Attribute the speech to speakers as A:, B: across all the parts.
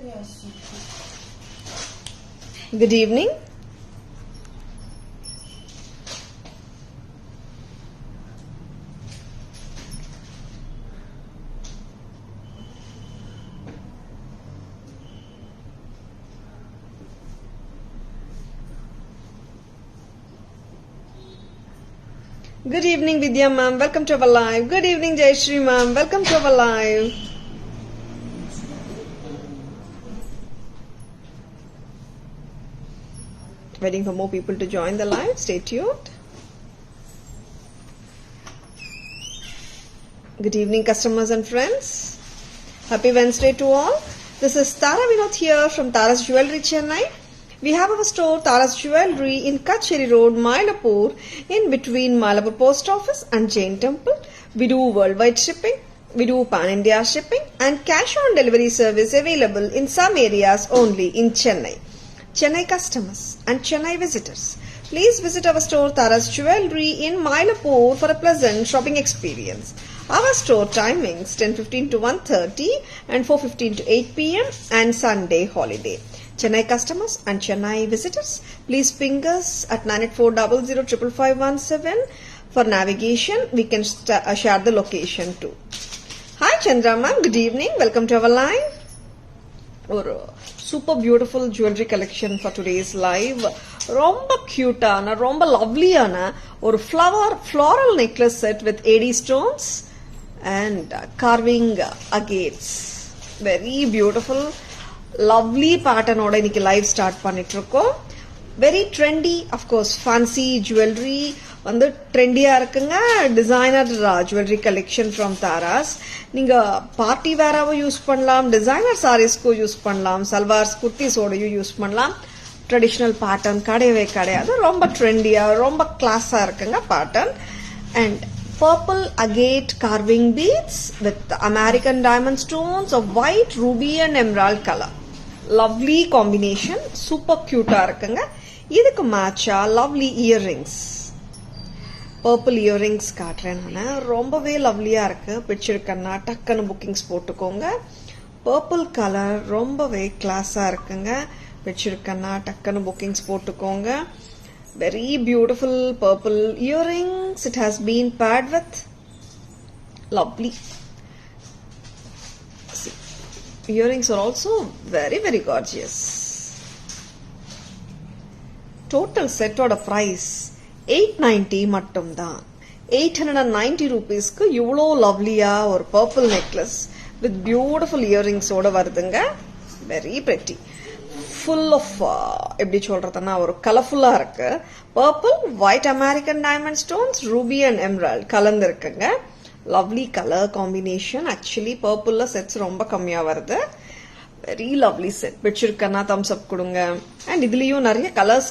A: Good evening. Good evening, Vidya ma'am. Welcome to our live. Good evening, Jayashree ma'am. Welcome to our live. Waiting for more people to join the live. Stay tuned. Good evening, customers and friends. Happy Wednesday to all. This is Tara Vinod here from Tara's Jewelry, Chennai. We have our store Tara's Jewelry in Kacheri Road, Mylapore, in between Mylapore Post Office and Jain Temple. We do worldwide shipping. We do pan-India shipping and cash on delivery service available in some areas only in Chennai. Chennai customers and Chennai visitors, please visit our store Tara's Jewelry in Mylapore for a pleasant shopping experience. Our store timings 10:15 to 1:30 and 4:15 to 8 p.m. and Sunday holiday. Chennai customers and Chennai visitors, please ping us at 9840055517 for navigation. We can share the location too. Hi Chandra ma'am, good evening. Welcome to our live. Super beautiful jewelry collection for today's live. ரொம்ப cute-ஆன, ரொம்ப lovely-ஆன ஒரு floral necklace set with AD stones and carving agates. Very beautiful, lovely pattern ஓட இன்னைக்கு live start பண்ணிட்டு இருக்கோம். Very trendy, of course, fancy jewelry வந்து ட்ரெண்டியா இருக்குங்க. Designer jewellery collection from Tara's. நீங்க பார்ட்டி வேராவும் யூஸ் பண்ணலாம், டிசைனர் சாரீஸ்க்கும் யூஸ் பண்ணலாம், சல்வார்ஸ் குர்த்திஸோடையும் யூஸ் பண்ணலாம். ட்ரெடிஷ்னல் பேட்டர்ன் கிடையவே கிடையாது. ரொம்ப ட்ரெண்டியா, ரொம்ப கிளாஸா இருக்குங்க pattern. And purple agate carving beads with American diamond stones of white, ruby and emerald color. Lovely combination, super cute இருக்குங்க. இதுக்கு மேட்சா lovely earrings. பர்பிள் இயரிங்ஸ் காட்டுறேன் நான். ரொம்பவே லவ்லியா இருக்கு. பிடிச்சிருக்கேன்னா டக்குன்னு புக்கிங்ஸ் போட்டுக்கோங்க. பர்பிள் கலர் ரொம்பவே கிளாஸா இருக்குங்க. பிடிச்சிருக்கேன்னா டக்குன்னு புக்கிங்ஸ் போட்டுக்கோங்க. Very beautiful purple earrings. It has been paired with lovely earrings are also very very gorgeous. Total செட்டோட பிரைஸ் 890 மட்டும்தான். 890 ரூபீஸ்க்கு இவ்வளோ லவ்லியா ஒரு பர்பிள் நெக்லஸ் வித் பியூட்டிஃபுல் இயரிங்ஸோட வருதுங்க. வெரி பிரெட்டி, ஃபுல் ஆஃப் எப்படி சொல்றதுன்னா ஒரு கலர்ஃபுல்லா இருக்கு. Purple, white American diamond stones, ruby and emerald கலந்து இருக்குங்க. Lovely colour combination. ஆக்சுவலி பர்பிள்ல செட்ஸ் ரொம்ப கம்மியா வருது. Very lovely set. பிடிச்சிருக்கன்னா தம்ஸ் அப் கொடுங்க. அண்ட் இதுலயும் நிறைய கலர்ஸ்,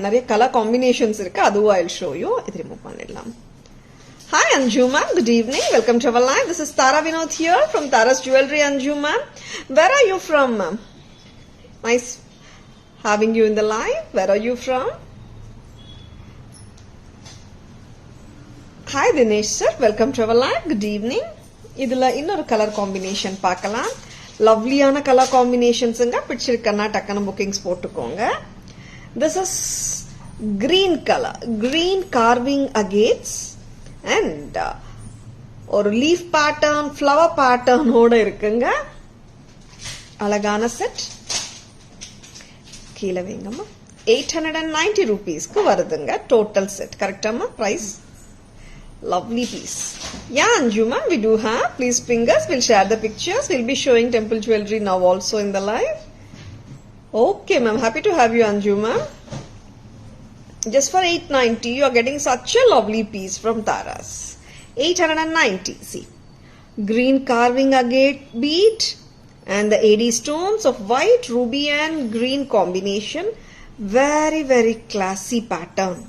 A: நிறைய கலர் காம்பினேஷன்ஸ் இருக்கு. அதுவும் ஐ ஷோ யூ. இது ரிமூவ் பண்ணிடலாம். Hi Anju ma'am, good evening. Welcome to our live. This is Tara Vinod here from Tara's Jewelry. Anju ma'am, where are you from ma'am? Nice having you in the live. Where are you from? Hi Dinesh sir, welcome to our live. Good evening. இதுல இன்னொரு colour combination பார்க்கலாம். லவ்லியான colour காம்பினேஷன்ஸுங்க. பிடிச்சிருக்கன்னா டக்குன்னு bookings போட்டுக்கோங்க. This is green colour, green carving agates and ஒரு leaf pattern, flower பேட்டர்னோட இருக்குங்க. அழகான set. கீழே வைங்கம்மா. 890 ரூபீஸ்க்கு வருதுங்க டோட்டல் செட். கரெக்டாமா price? Lovely piece. Yeah, Anju ma'am, we do have. Please ping us. We'll share the pictures. We'll be showing temple jewelry now also in the live. Okay, ma'am. Happy to have you, Anju ma'am. Just for 890, you are getting such a lovely piece from Tara's. 890. See, green carving agate bead and the AD stones of white, ruby and green combination. Very, very classy pattern.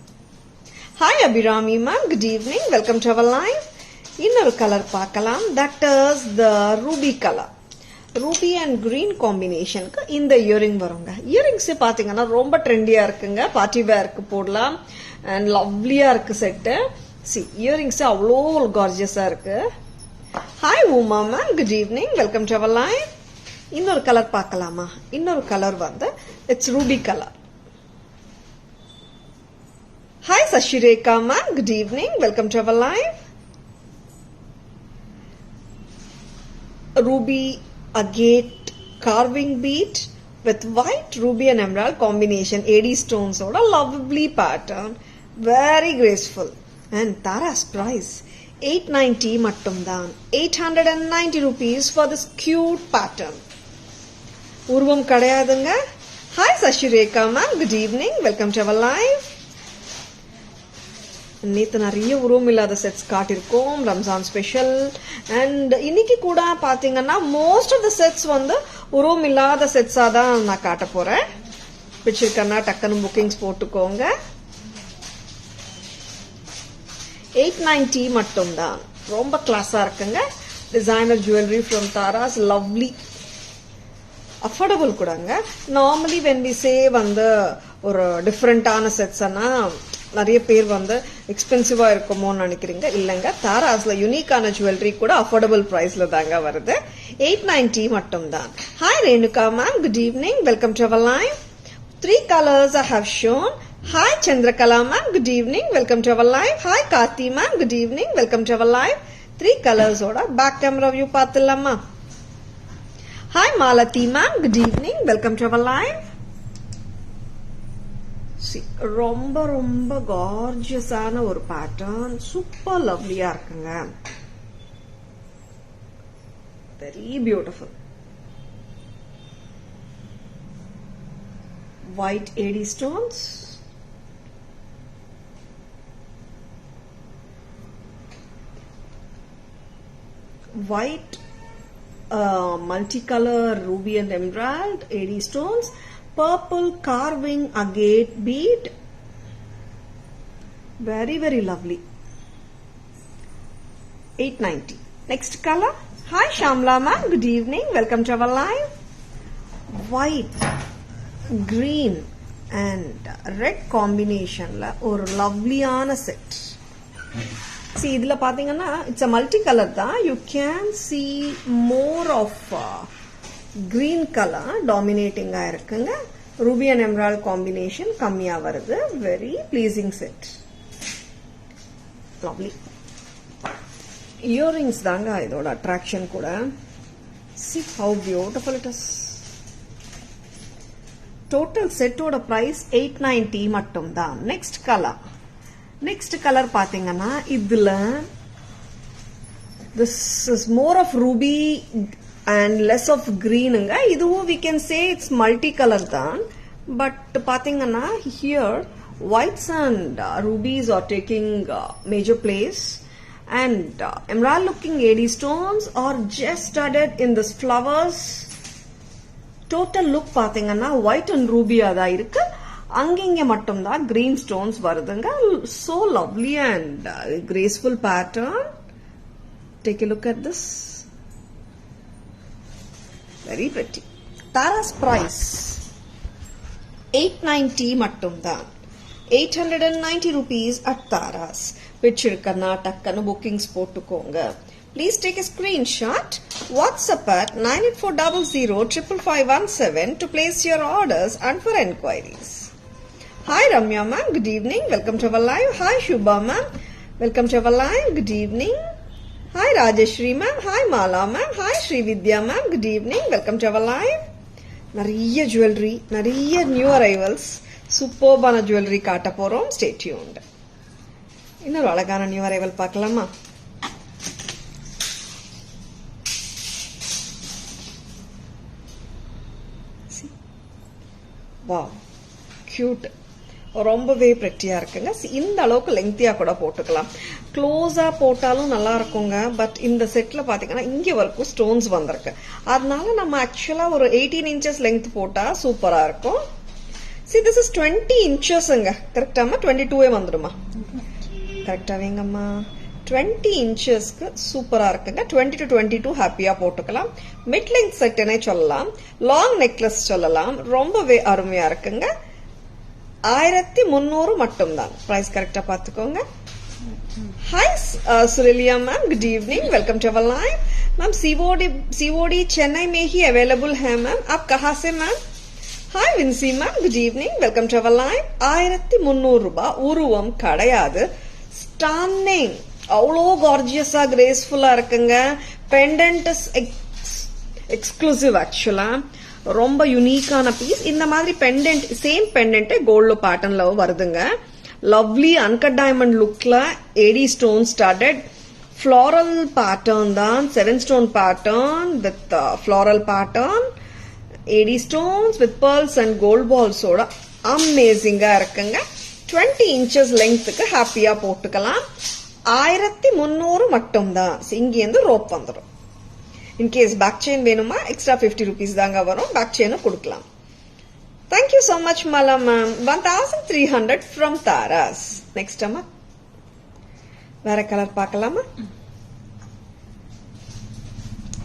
A: Hi Abhirami ma'am, good evening. Welcome to our live. இன்னொரு colour பார்க்கலாம். That is the ruby color. Ruby and green combinationக்கு இந்த earring வருங்க. Earrings பாத்தீங்கன்னா ரொம்ப ட்ரெண்டியா இருக்குங்க. Party வேருக்கு போடலாம். And லவ்லியா இருக்கு செட்டு. சி இயரிங்ஸ் அவ்வளோ கார்ஜியஸா இருக்கு. Hi Uma ma'am, good evening. Welcome to our live. இன்னொரு கலர் பார்க்கலாமா? இன்னொரு கலர் வந்து it's Ruby colour. Hi Sashireka ma'am, good evening, welcome to our live. Ruby agate carving bead with white ruby and emerald combination, AD stones oda lovely pattern, very graceful. And Tara's price 890 mattum dhan, 890 rupees for this cute pattern. Urvam kadayadunga. Hi Sashireka ma'am, good evening, welcome to our live. நேற்று நிறைய உருவம் இல்லாத sets காட்டியிருக்கோம், Ramzan special. And இன்னைக்கு கூட பார்த்தீங்கன்னா most of the sets வந்து உருவம் இல்லாத செட்ஸாக தான் நான் காட்ட போறேன். பிடிச்சிருக்கேன்னா டக்குன்னு புக்கிங்ஸ் போட்டுக்கோங்க. 890 மட்டும்தான், ரொம்ப கிளாஸா இருக்குங்க. Designer jewellery from Taras, lovely, affordable கூடங்க. நார்மலி வென் வி சே வந்து ஒரு டிஃப்ரெண்டான செட்ஸ்னா நிறைய பேர் வந்து எக்ஸ்பென்சிவா இருக்குமோன்னு நினைக்கிறீங்க. இல்லைங்க, தாராஸ்ல யூனிக்கான ஜுவல்லரி கூட அஃபோர்டபுள் பிரைஸ்ல தாங்க வருது. 890 மட்டும் தான். Hi Renuka ma'am, good evening, welcome to our live. 3 colors I have shown. Hi Chandrakala ma'am, good evening, welcome to our live. Hi Karthi ma'am, good evening, welcome to our live. 3 colors oda back camera view paathulamma. Hi Malati ma'am, good evening, welcome to our live. ரொம்ப ரொம்ப கார்ஜியஸான ஒரு pattern, super லவ்லியா இருக்குங்க. Very beautiful. White AD stones, white multicolor ruby and emerald AD stones, purple carving agate bead, very very lovely. 890. Next color. Hi Shamla ma'am, good evening, welcome to our live. White, green and red combination la ஒரு lovelyயான set. See இதுல பாத்தீங்கன்னா it's a multi color தான். You can see more of green color dominating ஆ இருக்குங்க. ruby and emerald combination கம்மியா வருது. very pleasing set. lovely. earrings தாங்க இதோட attraction கூட. see how beautiful it is. total set ஓட price 890 மட்டும் தான். next color. next color பாத்தீங்கன்னா இதுல this is more of ruby and less of green. இதுவும் we can say it's multicolor தான், but பாத்தீங்கன்னா here whites and rubies are taking major place, and emerald looking AD stones are just studded in this flowers. total look பாத்தீங்கன்னா white and ruby ஆ இருக்கு. அங்கங்க மட்டும் தான் green stones வருதுங்க. so lovely and graceful pattern. take a look at this. very pretty. Tara's price 890 மட்டும் தான். 890 rupees at Tara's. பிடிச்சிருக்கனா டக்குன்னு bookings போட்டுக்கோங்க. Please take a screenshot. WhatsApp at 9840055517 to place your orders and for enquiries. Hi Ramya ma'am, good evening, welcome to our live. Hi Shubha ma'am, welcome to our live, good evening. Hi Rajeshri ma'am, hi Mala ma'am, hi Sri Vidya ma'am, good evening, welcome to our live. நிறைய jewelry, நிறைய new arrivals, சூப்பர்பான jewelry காட்ட போறோம். stay tuned. இன்னொரு அழகான new arrival பார்க்கலாமா? wow, cute. ரொம்பவே பிரெட்டியா இருக்குங்க. இந்த அளவுக்கு லெங்தியா கூட போட்டுக்கலாம். க்ளோஸா போட்டாலும் நல்லா இருக்குங்க. பட் இந்த செட்ல பாத்தீங்கன்னா இங்க வரைக்கும் ஸ்டோன்ஸ் வந்திருக்கு. அதனால நம்ம ஆக்சுவலா ஒரு 18 inches லெங்த் போட்டா சூப்பரா இருக்கும். see this is 20 inchesங்க. கரெக்டாமா? 22 வந்துடுமா? கரெக்டா வேங்கம்மா. 20 inchesக்கு சூப்பரா இருக்குங்க. 20 to 22 ஹாப்பியா போட்டுக்கலாம். மிட் லெங்த் செட்னே சொல்லலாம், லாங் நெக்லஸ் சொல்லலாம். ரொம்பவே அருமையா இருக்குங்க. 1300 மட்டும் தான். பிரைஸ் கரெக்டா பாத்துக்கோங்க. Hi, Surelia ma'am. Good evening. Welcome to our live. Ma'am, COD Chennai में ही available है मैम. आप कहाँ से ma'am? Hi, Vinci ma'am. Good evening. Welcome to our live. 1300 ரூபாய் உருவம் கிடையாது. Stunning. அவ்வளோ gorgeous-ஆ graceful-ஆ இருக்குங்க. Pendant is exclusive actually. ரொம்ப யூனிக்கான பீஸ். இந்த மாதிரி பெண்டன்ட் சேம் பெண்டன்ட் கோல்டு பேட்டர்ன்ல வருதுங்க. லவ்லி அன்கட் டைமண்ட் லுக்ல AD stone studded floral pattern தான். 7 stone pattern with floral pattern, AD stones with pearls and gold பால்ஸோட அமேசிங்கா இருக்குங்க. 20 inches லெங்க்த்துக்கு ஹாப்பியா போட்டுக்கலாம். 1300 மட்டும் தான். இங்கேருந்து ரோப் வந்துடும். இன்கேஸ் பேக் செயின் வேணுமா எக்ஸ்ட்ரா 50 rupees தாங்க வரும். பேக் செயினும் கொடுக்கலாம். Thank you so much, Mala ma'am. 1300 from Taras. Next அம்மா வேற கலர் பார்க்கலாமா?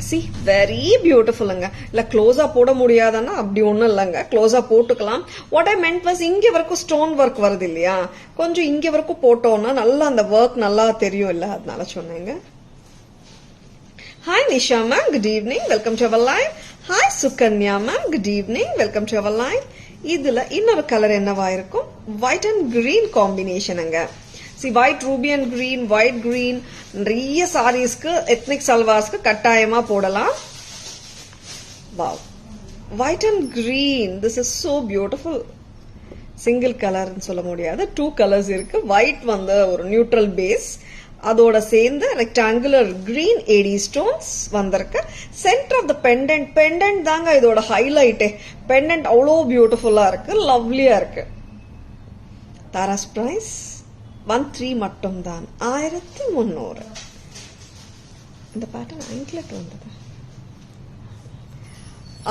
A: See, very beautiful ங்க. இல்ல க்ளோஸா போட முடியாதன்னா அப்படி ஒண்ணும் இல்லங்க. க்ளோஸா போட்டுக்கலாம். What I meant was இங்க வரைக்கும் ஸ்டோன் ஒர்க் வருது இல்லையா, கொஞ்சம் இங்க வரைக்கும் போட்டோம்னா நல்லா அந்த ஒர்க் நல்லா தெரியும் இல்ல, அதனால சொன்னேங்க. Hi Nisha ma'am, good evening. Welcome to our live. Hi Sukanya ma'am, good evening. Welcome to our live. இதுல இன்னொரு கலர் என்னவா இருக்கும்? White and green combination அங்க. See, white ruby and green, white green நிறைய சாரீஸ்க்கு ethnic salwarsக்கு கட்டாயமா போடலாம். Wow. White and green. This is so beautiful. Single color னு சொல்ல முடியாது. 2 colors இருக்கு. White வந்து ஒரு neutral base. அதோட சேர்ந்து ரெக்டாங்குலர் கிரீன் ஏடி ஸ்டோன்ஸ் வந்திருக்கு. சென்டர் ஆஃப் த பெண்டன்ட் தாங்க இதோட ஹைலைட்டே. பெண்டன்ட் அவ்வளோ பியூட்டிஃபுல்லா இருக்கு, லவ்லியா இருக்கு. தாராஸ் பிரைஸ் 13 மட்டும் தான். 1300. இந்த பேட்டர்ன் ஆங்க்லெட் வந்தது.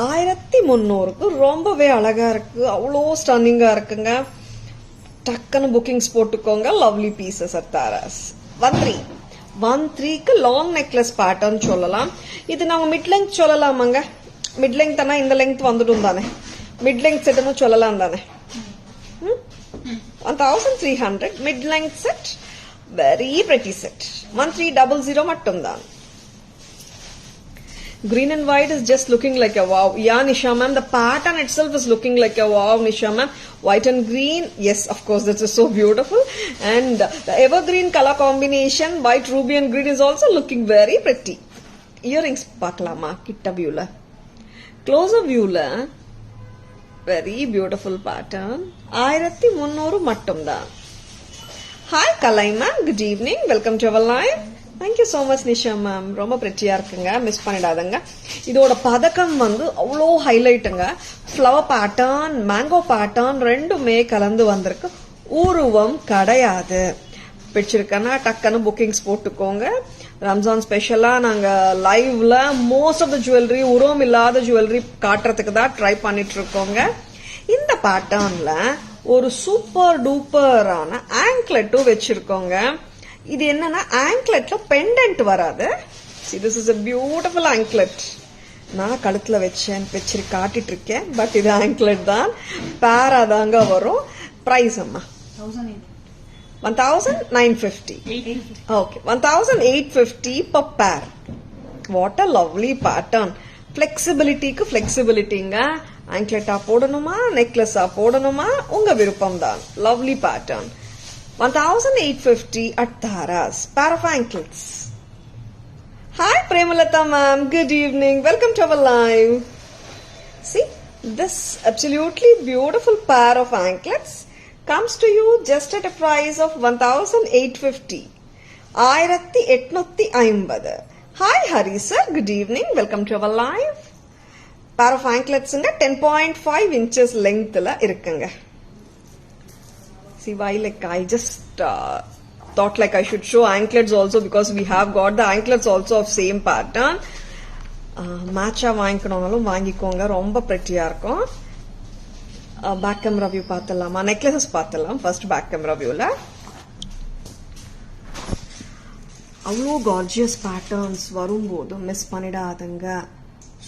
A: 1300க்கு ரொம்பவே அழகா இருக்கு, அவ்வளோ ஸ்டன்னிங்கா இருக்குங்க. டக்குன்னு புக்கிங்ஸ் போட்டுக்கோங்க. Lovely pieces at Taras. 13க்கு லாங் நெக்லஸ் பேட்டர்ன் சொல்லலாம். இது நாங்க மிட் லெங்த் சொல்லலாமாங்க? மிட் லெங்த் ஆனா இந்த லெங்த் வந்துடும் தானே, மிட் லெங்த் செட்னு சொல்லலாம் தானே. 1300 mid length set, very pretty set. 1300 மட்டும் தான். Green and white is just looking like a wow. Yeah, Nisha ma'am, the pattern itself is looking like a wow, Nisha ma'am. White and green, yes, of course, this is so beautiful. And the evergreen color combination, white, ruby and green is also looking very pretty. Earrings paklama, kitta view la. Closer view la, very beautiful pattern. 1300 mattum da. Hi, Kalai ma'am, good evening. Welcome to our live. Thank you so much Nisha ma'am. ரொம்ப பிரெட்டியா இருக்குங்க, miss பண்ணிடாதங்க. இதோட பதக்கம் வந்து அவ்வளோ ஹைலைட்டுங்க. Flower pattern, mango pattern ரெண்டுமே கலந்து வந்திருக்கு. உருவம் கிடையாது. பிடிச்சிருக்கனா டக்குன்னு புக்கிங்ஸ் போட்டுக்கோங்க. ரம்ஜான் ஸ்பெஷலா நாங்க லைவ்ல மோஸ்ட் ஆஃப் த ஜுவல்லரி, உருவம் இல்லாத ஜுவல்லரி காட்டுறதுக்கு தான் ட்ரை பண்ணிட்டு இருக்கோங்க. இந்த பேட்டர்ன்ல ஒரு சூப்பர் டூப்பரான ஆங்க்லெட்டும் வச்சிருக்கோங்க. இது என்னன்னா ஆங்க்லெட்ல பெண்டன்ட் வராது. See, this is a beautiful anklet. நான் கழுத்துல வச்சு காட்டிட்டு இருக்கேன். பட் இது ஆங்க்லெட் தான், பேரா தாங்க வரும். பிரைஸ் அம்மா 1950. Okay, 1850 per pair. What a lovely pattern. ஃபிளெக்சிபிலிட்டிக்கு ஃபிளெக்சிபிலிட்டிங்க. ஆங்க்லெட்டா போடணுமா நெக்லஸா போடணுமா உங்க விருப்பம் தான். Lovely pattern. 1850 at Taras. Pair of anklets. Hi Premalata ma'am, good evening. Welcome to our live. See, this absolutely beautiful pair of anklets comes to you just at a price of 1850. 1850. Hi Hari sir, good evening. Welcome to our live. Pair of anklets inga 10.5 inches length la irukanga. See, why like I just thought like I should show anklets also because we have got the anklets also of same pattern. மேட்சா வாங்கிக்கணும்னாலும் வாங்கிக்கோங்க, ரொம்ப பிரெட்டியா இருக்கும். Back camera view பார்த்துடலாமா? Necklaces பார்த்துடலாம். First back camera வியூல அவ்வளோ gorgeous patterns வரும்போது மிஸ் பண்ணிடாதுங்க.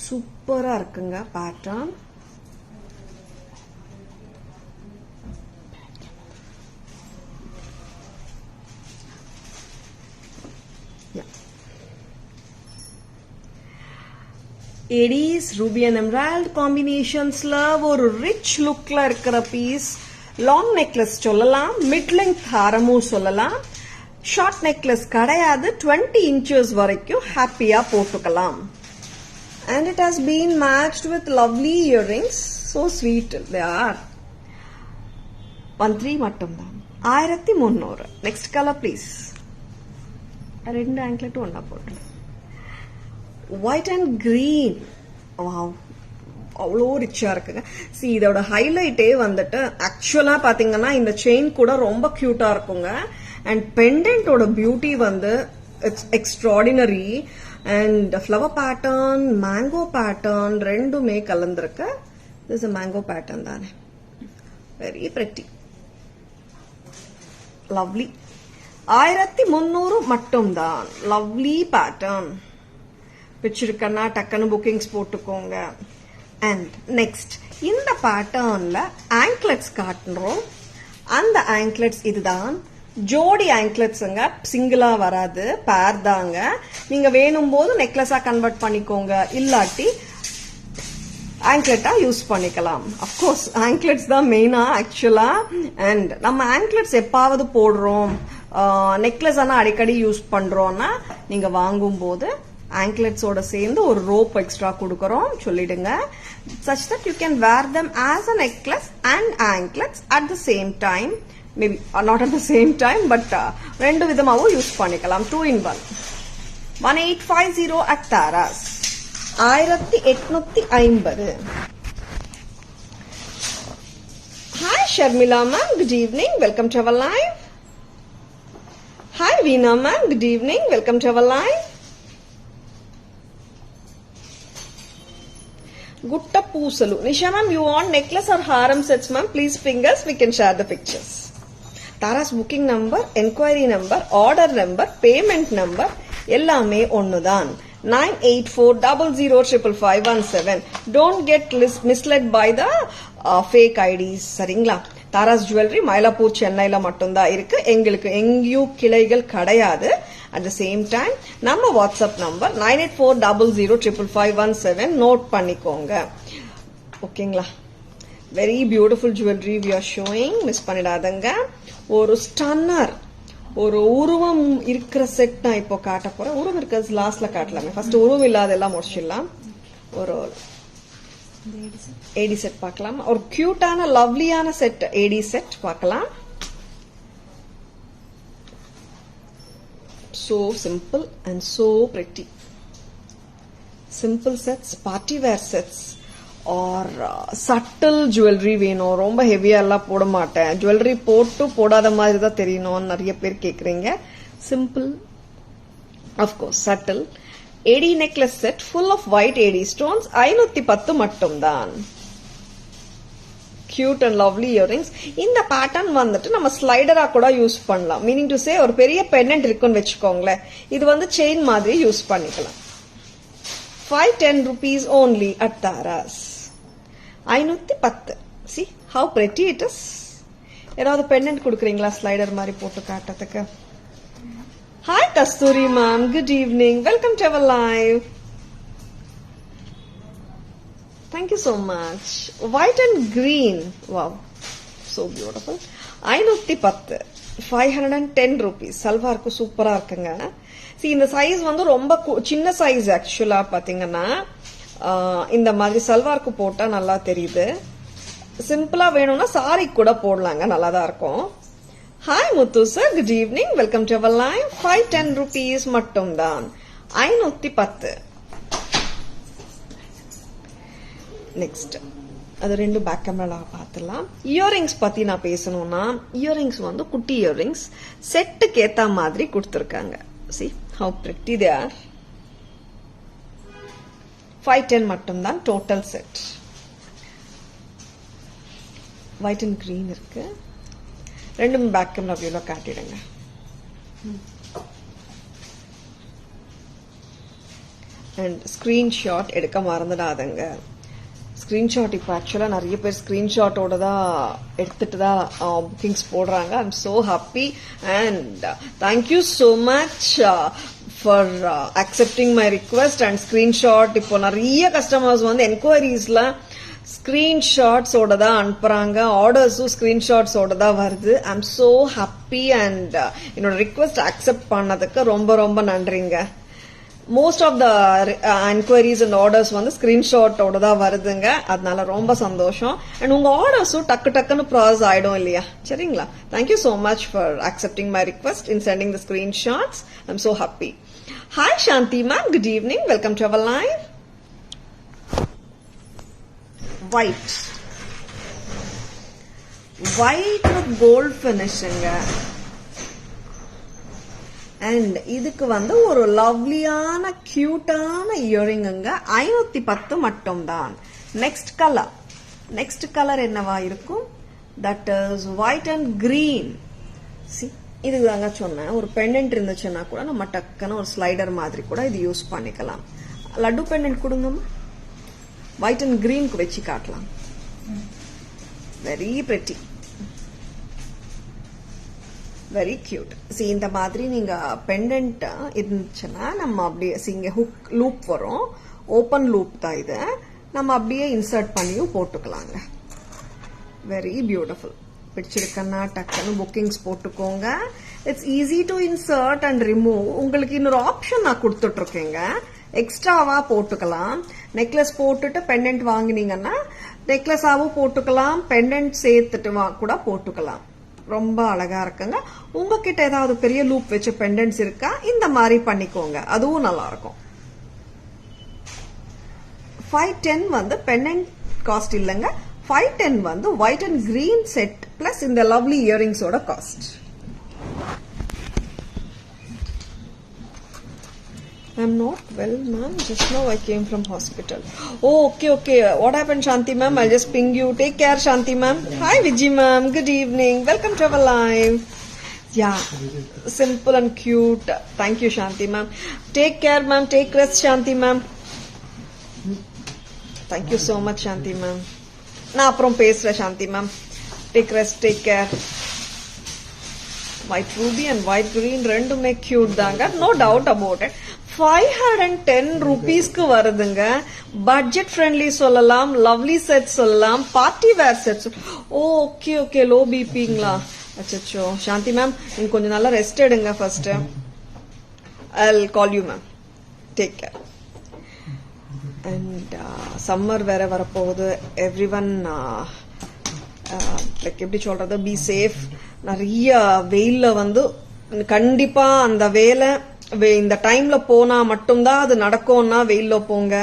A: சூப்பரா இருக்குங்க pattern. ADs ruby and emerald காம்பினேஷன்ஸ்ல ஒரு ரிச் லுக்ல இருக்கிற பீஸ். லாங் நெக்லஸ் சொல்லலாம், மிட் லெங்த் ஹாரமும் சொல்லலாம். ஷார்ட் நெக்லஸ் கிடையாது, 20 inches வரைக்கும் ஹாப்பியா போட்டுக்கலாம். And it has been matched with lovely earrings. So sweet they are. 13 மட்டும்தான். 1300. Next color please. ரெண்டு anklet ஒண்ணா போட்டு. White and green. Wow. அவ்வளோ ரிச்சா இருக்குங்க. சி இதோட ஹைலைட்டே வந்துட்டு ஆக்சுவலா பாத்தீங்கன்னா இந்த செயின் கூட ரொம்ப கியூட்டா இருக்குங்க. அண்ட் பெண்டன்டோட பியூட்டி வந்து it's extraordinary. And flower pattern, mango pattern ரெண்டுமே கலந்துருக்கு. திஸ் மேங்கோ பேட்டர்ன் தானே, வெரி பிரெட்டி, லவ்லி. 1300 மட்டும்தான். Lovely pattern. பிடிச்சிருக்கன்னா டக்குன்னு புக்கிங்ஸ் போட்டுக்கோங்க. அண்ட் நெக்ஸ்ட் இந்த பேட்டர்ன்ல ஆங்க்லெட்ஸ் காட்டுறோம். அந்த ஆங்க்லெட்ஸ் இதுதான். ஜோடி ஆங்க்லெட்ஸுங்க, சிங்கிளா வராது, பேர் தாங்க. நீங்க வேணும் போது நெக்லஸா கன்வெர்ட் பண்ணிக்கோங்க, இல்லாட்டி ஆங்க்லெட்டா யூஸ் பண்ணிக்கலாம். அப்கோர்ஸ் ஆங்க்லெட்ஸ் தான் மெயினா ஆக்சுவலா. அண்ட் நம்ம ஆங்க்லெட்ஸ் எப்பாவது போடுறோம், நெக்லஸ் ஆனா அடிக்கடி யூஸ் பண்றோம்னா நீங்க வாங்கும் போது ஆங்க்லெட்ஸோட சேர்ந்து ஒரு ரோப் எக்ஸ்ட்ரா கொடுக்கறோம் சொல்லிடுங்க. such that you can wear them as a necklace and anklets at the same time. Maybe not at the same time, but ரெண்டு விதமாவும் யூஸ் பண்ணிக்கலாம். 2 in 1. 1850 at Taras. 1850. Hi Sharmila ma'am, good evening, welcome to our live. Hi Veena ma'am, good evening, welcome to our live. Gutta Poosalu. Nisha ma'am, you want necklace or haram sets ma'am? Please fingers, we can share the pictures. Tara's booking number, enquiry number, order number, payment number எல்லாமே ஒண்ணுதான். 9840055517. Don't get misled by the fake IDs. சரிங்களா? Tara's jewellery Mylapore சென்னையில மட்டும்தான் இருக்கு. எங்களுக்கு எங்கேயும் கிளைகள் கிடையாது. At the same time நம்ம வாட்ஸ்அப் நம்பர் 9840055517 நோட் பண்ணிக்கோங்க. ஓகேங்களா? Very beautiful jewellery we are showing. Miss பண்ணிடாதங்க. ஒரு ஸ்டன்னர், ஒரு உருவம் இருக்கிற செட் நான் இப்போ காட்ட போறேன். உருவம் இருக்கிறது லாஸ்ட்ல காட்டலாமே, ஃபர்ஸ்ட் உருவம் இல்லாத எல்லாம் முடிச்சிடலாம். ஒரு ஏடி செட் பார்க்கலாம். ஒரு கியூட்டான லவ்லியான செட் ஏடி செட் பார்க்கலாம். So simple and so pretty. Simple sets, party wear sets or subtle jewelry வேணும். ரொம்ப ஹெவியா எல்லாம் போட மாட்டேன். ஜுவல்லரி போட்டு போடாத மாதிரி தான் தெரியணும் நிறைய பேர் கேக்குறீங்க. Simple, of course, subtle. AD necklace set full of white AD stones. 510 மட்டும்தான். Cute and lovely earrings. இந்த பேட்டர்ன் வந்துட்டு நம்ம ஸ்லைடரா கூட யூஸ் பண்ணலாம். மீனிங் டு சே ஒரு பெரிய பெண்டன்ட் இருக்குன்னு வெச்சுக்கோங்களேன், இது வந்து செயின் மாதிரி யூஸ் பண்ணிக்கலாம். 510 rupees only at Taras. 510. See how pretty it is. ஏதாவது பெண்டன்ட் கொடுக்குறீங்களா ஸ்லைடர் மாதிரி போட்டு காட்டுறதுக்கு? Hi Kasturi ma'am, good evening, welcome to our live. Thank you so much. White and green. Wow. So beautiful. 510. 510 rupees. சல்வாருக்கு சூப்பரா இருக்குங்க. See இந்த size வந்து ரொம்ப சின்ன சைஸ் ஆக்சுவலா பாத்தீங்கன்னா இந்த மாதிரி சல்வாருக்கு போட்டா நல்லா தெரியுது. சிம்பிளா வேணும்னா சாரி கூட போடலாங்க, நல்லா தான் இருக்கும். Hi Muthu sir, good evening, welcome to our live. 510 rupees மட்டும்தான். 510. நெக்ஸ்ட் அது ரெண்டு பேக் கேமரா பார்த்துலாம். இயரிங்ஸ் பத்தி நான் பேசணும்னா, இயரிங்ஸ் வந்து குட்டி இயரிங்ஸ் செட்டுக்கு ஏத்த மாதிரி கொடுத்துருக்காங்க. See how pretty they are. 510 மட்டும்தான் total set. White and green இருக்கு. ரெண்டும் பேக் கேமரா வியூல காட்டிடுங்க. அண்ட் ஸ்கிரீன்ஷாட் எடுக்க மறந்துடாதங்க. ஸ்கிரீன்ஷாட் இப்போ ஆக்சுவலா நிறைய பேர் ஸ்கிரீன்ஷாட்டோட தான் எடுத்துட்டு தான் புக்கிங்ஸ் போடுறாங்க. ஐ am so happy and thank you so much for accepting my request and screenshot. இப்போ நிறைய கஸ்டமர்ஸ் வந்து என்கொயரிஸ்ல ஸ்கிரீன்ஷாட்ஸ் ஓட தான் அனுப்புறாங்க, ஆர்டர்ஸும் ஸ்கிரீன்ஷாட்ஸ் ஓட தான் வருது. I am so happy and என்னோட ரிக்வெஸ்ட் அக்செப்ட் பண்ணதுக்கு ரொம்ப ரொம்ப நன்றிங்க. Most of the enquiries and orders வந்து ஸ்கிரீன்ஷாட்டோட தான் வருதுங்க, அதனால ரொம்ப சந்தோஷம். அண்ட் உங்க ஆர்டர்ஸும் டக்குன்னு ப்ராசஸ் ஆயிடும் இல்லையா? சரிங்களா? Thank you so much for accepting my request in sending the screenshots. I am so happy. Hi Shanthi ma'am, good evening, welcome to our live. White with gold finishing. And இதுக்கு வந்து ஒரு லவ்லியான கியூட்டான இயரிங்குங்க. 510 மட்டும் தான். நெக்ஸ்ட் கலர் என்னவா இருக்கும்? That is white and green. இதுதாங்க சொன்னேன், ஒரு பெண்டன்ட் இருந்துச்சுன்னா கூட நம்ம டக்குன்னு ஒரு ஸ்லைடர் மாதிரி கூட இது யூஸ் பண்ணிக்கலாம். லட்டு பெண்டன்ட் கொடுங்கம்மா, ஒயிட் அண்ட் கிரீனுக்கு வச்சு காட்டலாம். Very pretty, very cute. இந்த மாதிரி நீங்க பெண்டன்ட் இருந்துச்சுன்னா நம்ம அப்படியே இங்க ஹுக் லூப் வரும், ஓபன் லூப் தான் இது, நம்ம அப்படியே இன்சர்ட் பண்ணியும் போட்டுக்கலாங்க. Very beautiful. பிடிச்சிருக்கன்னா டக்குன்னு புக்கிங்ஸ் போட்டுக்கோங்க. It's easy to insert and remove. உங்களுக்கு இன்னொரு ஆப்ஷன் நான் கொடுத்துட்டு இருக்கேங்க, எக்ஸ்ட்ராவா போட்டுக்கலாம். நெக்லஸ் போட்டுட்டு பெண்டன்ட் வாங்கினீங்கன்னா நெக்லஸாவும் போட்டுக்கலாம், பெண்டன்ட் சேர்த்துட்டு கூட போட்டுக்கலாம். ரொம்ப அழகா இருக்குங்க. உங்ககிட்ட ஏதாவது பெரிய லூப் வச்ச பெண்டன்ட்ஸ் இருக்கா? இந்த மாதிரி பண்ணிக்கோங்க, அதுவும் நல்லா இருக்கும். 510 வந்து பெண்டன்ட் காஸ்ட் இல்லைங்க, 510 வந்து white and green set plus இந்த லவ்லி இயரிங்ஸோட cost. I'm not well, ma'am. Just now I came from hospital. Oh, okay. What happened, Shanti ma'am? I'll just ping you. Take care, Shanti ma'am. Hi, Vijay ma'am. Good evening. Welcome to our live. Yeah, simple and cute. Thank you, Shanti ma'am. Take care, ma'am. Take rest, Shanti ma'am. Thank you so much, Shanti ma'am. நான் அப்புறம் பேசுறேன் Shanti ma'am. Take rest. Take care. White ruby and white green ரெண்டுமே cute தாங்க. No doubt about it. 510 rupeesக்கு வருதுங்க. Budget friendly சொல்லலாம், lovely set சொல்லலாம், party wear sets. Okay low பிபிங்களா? அச்சோ சாந்தி மேம், நீங்க கொஞ்சம் நல்லா ரெஸ்ட் எடுங்க first. I'll call you ma'am. Take care. And summer வேற வரப்போகுது. எவ்ரிவன் லைக் எப்படி சொல்றது, பி சேஃப். நிறைய வெயில்ல வந்து கண்டிப்பா அந்த வேலை இந்த டைம்ல போனா மட்டும்தான் அது நடக்கும்னா வெயில்ல போங்க.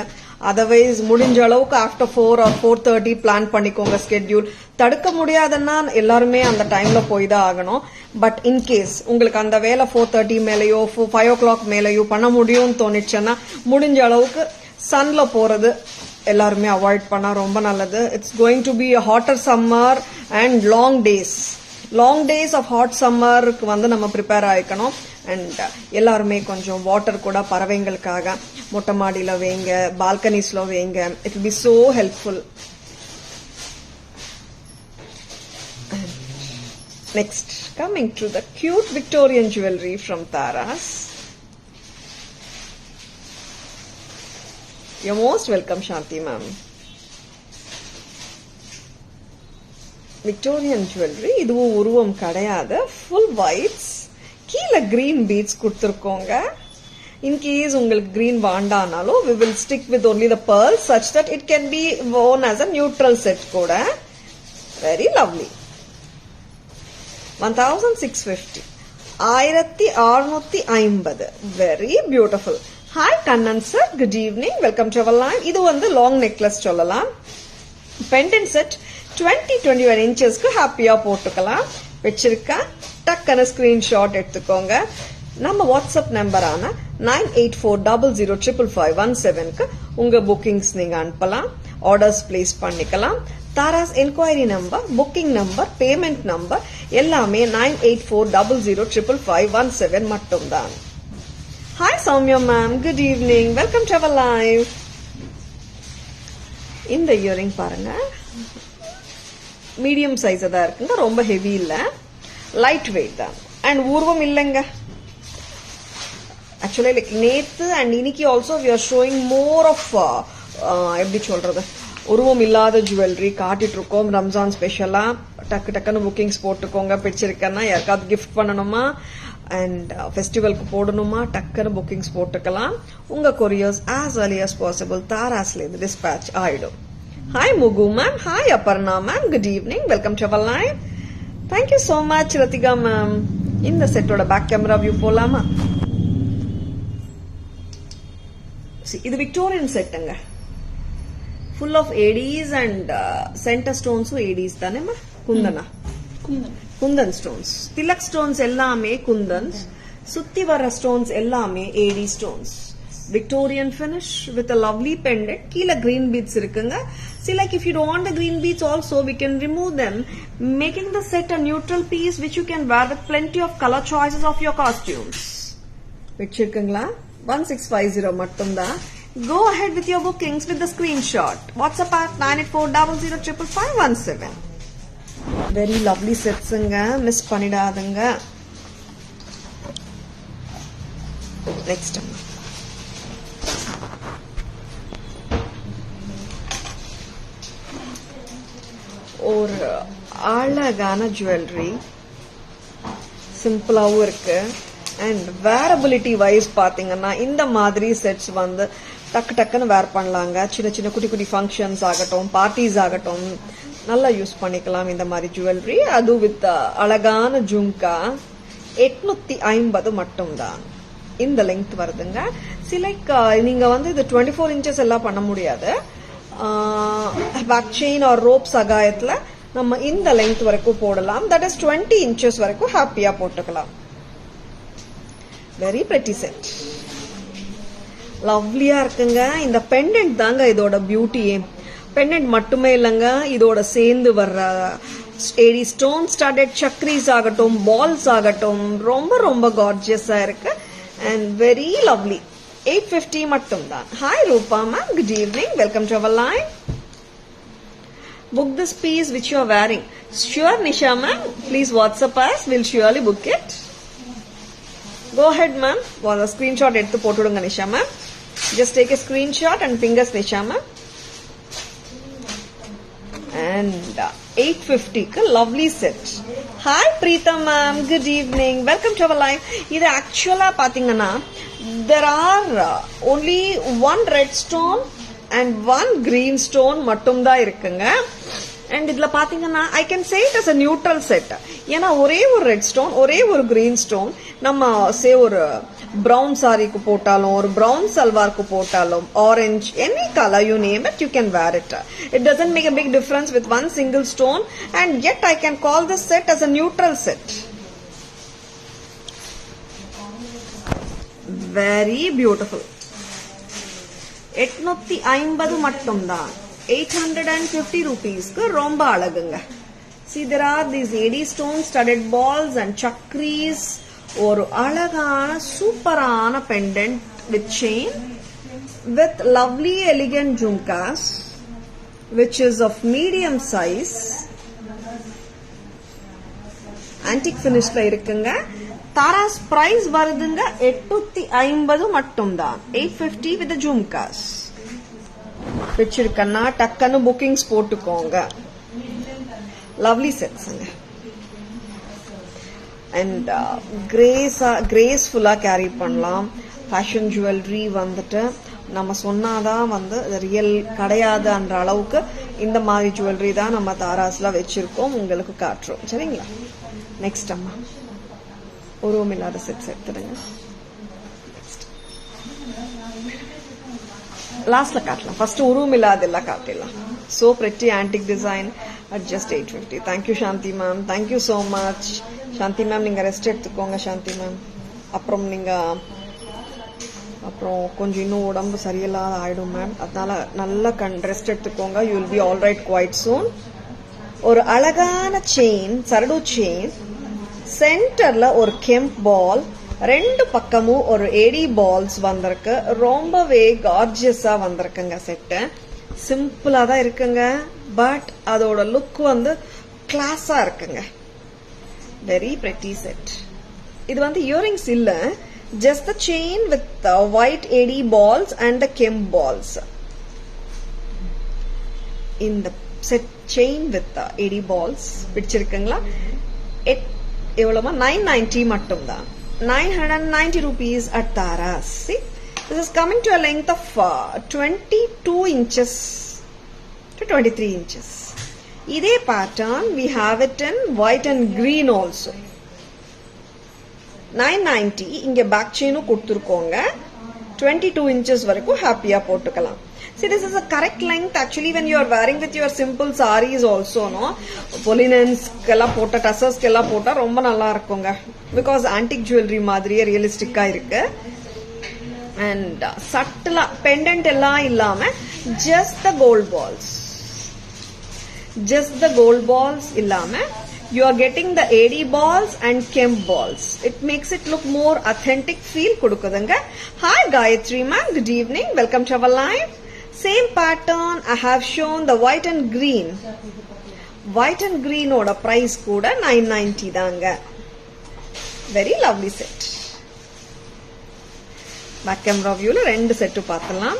A: அதர்வைஸ் முடிஞ்ச அளவுக்கு ஆஃப்டர் 4 or 4:30 பிளான் பண்ணிக்கோங்க ஸ்கெட்யூல். தடுக்க முடியாதுன்னா எல்லாருமே அந்த டைம்ல போய் தான் ஆகணும். பட் இன்கேஸ் உங்களுக்கு அந்த வேலை 4:30 மேலேயோ 5 o'clock மேலேயோ பண்ண முடியும்னு தோணிச்சுன்னா முடிஞ்ச அளவுக்கு சன்ல போறது எல்லாருமே அவாய்ட் பண்ணா ரொம்ப நல்லது. It's going to be a hotter summer and long days of hot summerக்கு வந்து நம்ம ப்ரிப்பேர் ஆயிக்கணும். அண்ட் எல்லாருமே கொஞ்சம் வாட்டர் கூட பறவைங்களுக்காக மொட்டை மாடியில வைங்க, பால்கனிஸ்ல வைங்க. It will be so helpful. Next coming to the cute Victorian jewellery from Tara's. You're most welcome, Shanti ma'am. Victorian jewellery, இதுவும் உருவம் கிடையாது, ஃபுல் ஒயிட்ஸ், கீழே கிரீன் பீட்ஸ் கொடுத்துருக்கோங்க. இன்கேஸ் உங்களுக்கு green வேண்டானாலும் we will stick with only the pearls such that it can be worn as a neutral set கூட. Very lovely. 1650. 1650. Very beautiful. Hi Kannan sir, good evening, welcome to our live. இது வந்து long necklace சொல்லலாம். Pendant set 20-21 இன்ச்சஸ்க்கு ஹாப்பியா போட்டுக்கலாம். வச்சிருக்க டக்குன்னு screenshot எடுத்துக்கோங்க. நம்ம வாட்ஸ்அப் நம்பரான 9840055517க்கு உங்க புக்கிங்ஸ் நீங்க அனுப்பலாம், ஆர்டர்ஸ் பிளேஸ் பண்ணிக்கலாம். Tara's enquiry number, booking number, payment number எல்லாமே 9840055517 மட்டும்தான். Hi Soumya ma'am, good evening, welcome to our live. இந்த இயரிங் பாருங்க, மீடியம் சைஸ் தான் இருக்குங்க, ரொம்ப ஹெவி இல்ல, லைட் வெயிட் தான். அண்ட் உருவம் இல்லைங்க, Actually, like நேத்து and இன்னைக்கு also we are showing more of எப்படி சொல்றது, உருவம் இல்லாத ஜுவல்லரி காட்டிட்டு இருக்கோம். ரம்ஜான் ஸ்பெஷலா டக்குன்னு புக்கிங்ஸ் போட்டுக்கோங்க. பிடிச்சிருக்கேன்னா யாருக்காவது கிஃப்ட் பண்ணணுமா அண்ட் ஃபெஸ்டிவலுக்கு போடணுமா டக்குன்னு புக்கிங்ஸ் போட்டுக்கலாம். உங்க couriers as early as possible தாராஸ்ல இருந்து டிஸ்பேச் ஆயிடும். Hi Muku ma'am, hi Aparna ma'am, good evening, welcome to our live. Thank you so much Rathika ma'am. இந்த செட்டோட பேக் கேமரா வியூ போலாமா? இது விக்டோரியன் செட்டுங்க, full of ADs and center stones ADs தானேமா? குந்தனா குந்தன் ஸ்டோன்ஸ். திலக் ஸ்டோன்ஸ் எல்லாமே குந்தன்ஸ், சுத்தி வர ஸ்டோன்ஸ் எல்லாமே AD stones. Victorian finish with a lovely pendant. கீழ green beads இருக்குங்க. See, like if you don't want the green beads also, we can remove them, making the set a neutral piece which you can wear with plenty of color choices of your costumes. வச்சிருக்கீங்களா? 1650 மட்டும்தான். Go ahead with your bookings with the screenshot. WhatsApp at 9840055517. Very lovely sets nga, miss பண்ணிடாதங்க. Next time. ஒரு அழகான jewellery, சிம்பிளாவும் இருக்கு and வேரபிலிட்டி wise பாத்தீங்கன்னா இந்த மாதிரி sets வந்து டக்குன்னு வேர் பண்ணலாங்க. சின்ன குட்டி குட்டி ஃபங்க்ஷன்ஸ் ஆகட்டும், பார்ட்டிஸ் ஆகட்டும், நல்லா யூஸ் பண்ணிக்கலாம் இந்த மாதிரி ஜுவல்லரி. அது வித் அழகான ஜும்கா. 850 மட்டும்தான் இந்த லெங்த் வருதுங்க. லைக் நீங்க வந்து இது 24 inches எல்லாம் பண்ண முடியாது. பேக் செயின் ஆர் ரோப் சகாயத்துல நம்ம இந்த லெங்த் வரைக்கும் போடலாம். தட் இஸ் 20 inches வரைக்கும் ஹாப்பியா போட்டுக்கலாம். வெரி பிரெட்டி செட், லவ்லியா இருக்குங்க. இந்த பெண்டன்ட் தாங்க இதோட பியூட்டியே. பெண்டன்ட் மட்டுமே இல்லைங்க, இதோட சேர்ந்து வர்ற AD ஸ்டோன் ஸ்டட்டட் சக்ரீஸ் ஆகட்டும், பால்ஸ் ஆகட்டும், ரொம்ப கார்ஜியஸா இருக்கு அண்ட் வெரி லவ்லி. 850 மட்டும் தான். Hi Rupa ma'am, good evening, welcome to our live. Book this piece which you are wearing. Sure Nisha ma'am, please WhatsApp us, we'll surely book it. Go ahead ma'am, ஒரு screenshot எடுத்து போட்டுடுங்க Nisha ma'am. Just take a screenshot and ping us Nisha ma'am. And 850 க்கு lovely set. Hi Preeta ma'am, good evening, welcome to our live. இது actually பாத்தீங்கன்னா there are only one red stone and one green stone மட்டும்தான் இருக்குங்க. And இதுல பாத்தீங்கன்னா I can say it as a neutral set. ஏன்னா ஒரே ஒரு red stone, ஒரே ஒரு கிரீன் ஸ்டோன் நம்ம சே ஒரு பிரவுன் சாரிக்கு போட்டாலும், ஒரு பிரவுன் சல்வாருக்கு போட்டாலும், orange, any colour you name it, you can wear it. It doesn't make a big difference with one single stone, and yet I can call this set as a neutral set. Very beautiful. 850 மட்டும்தான். 850 rupeesக்கு ரொம்ப அழகுங்க. See, there are these AD stone studded balls and chakris. ஒரு அழகான சூப்பரான pendant with chain with lovely elegant jhumkas which is of medium size. Antique finishல இருக்குங்க. Tara's price வருதுங்க 850 மட்டும்தான். 850 with the jhumkas. பிடிச்சிருக்கன்னா டக்குன்னு புக்கிங்ஸ் போட்டுக்கோங்க. லவ்லி செட்ஸ்ங்க. அண்ட் கிரேஸ்ஃபுல்லா கேரி பண்ணலாம். Fashion jewellery வந்துட்டு நம்ம சொன்னாதான் வந்து ரியல் கிடையாதுன்ற அளவுக்கு இந்த மாதிரி ஜுவல்லரி தான் நம்ம தாராஸ்ல வச்சிருக்கோம், உங்களுக்கு காட்டுறோம். சரிங்களா? நெக்ஸ்ட் அம்மா உருவமில்லாத செட்ஸ் எடுத்துடுங்க. லாஸ்ட்ல காட்டலாம். ஃபர்ஸ்ட் உருவமில்லாதெல்லாம் காட்டிடலாம். So pretty antique design at just 850. Thank you Shanthi ma'am, thank you so much. Shanthi ma'am நீங்க ரெஸ்ட் எடுத்துக்கோங்க சாந்தி மேம். அப்புறம் கொஞ்சம் இன்னும் உடம்பு சரியில்லாத ஆயிடும் மேம். அதனால நல்லா ரெஸ்ட் எடுத்துக்கோங்க. You will be all right quite soon. ஒரு அழகான செயின், சரடு செயின், சென்டர்ல ஒரு கெம்ப் பால், ரெண்டு பக்கமும் ஒரு AD பால்ஸ் வந்திருக்கு. ரொம்பவே கார்ஜியஸா வந்திருக்குங்க செட்டு. சிம்பிளா தான் இருக்குங்க, பட் அதோட லுக் வந்து கிளாஸா இருக்குங்க. Very pretty set. இது வந்து இயரிங்ஸ் இல்ல, Just the chain with white AD balls and the Kemp balls. In the set chain with AD balls பிடிச்சிருக்குங்களா? எவ்வளோமா 990 மட்டும் தான். 990 rupees at Taras. See, this is coming to a length of 22 inches to 23 inches. இதே pattern we have it in white and green also. 990 இங்க back செயினும் கொடுத்துருக்கோங்க. 22 inches வரைக்கும் ஹாப்பியா போட்டுக்கலாம். See, this is a correct length actually when you are wearing with your simple sarees also, no? Polinens எல்லாம் போட்ட டசர்ஸ் எல்லாம் போட்டா ரொம்ப நல்லா இருக்குங்க. Because antique jewelry மாதிரியே ரியலிஸ்டிக்கா இருக்கு. And subtle pendant எல்லாம் இல்லாம just the gold balls. Just the gold balls இல்லாம you are getting the AD balls and Kemp balls. It makes it look more authentic feel கொடுக்குதுங்க. Hi Gayatri ma'am, good evening. Welcome to our live. Same pattern I have shown the white and green. White and green oda price kuda 990 தாங்க. Very lovely set. Back camera view la rendu set paathalam.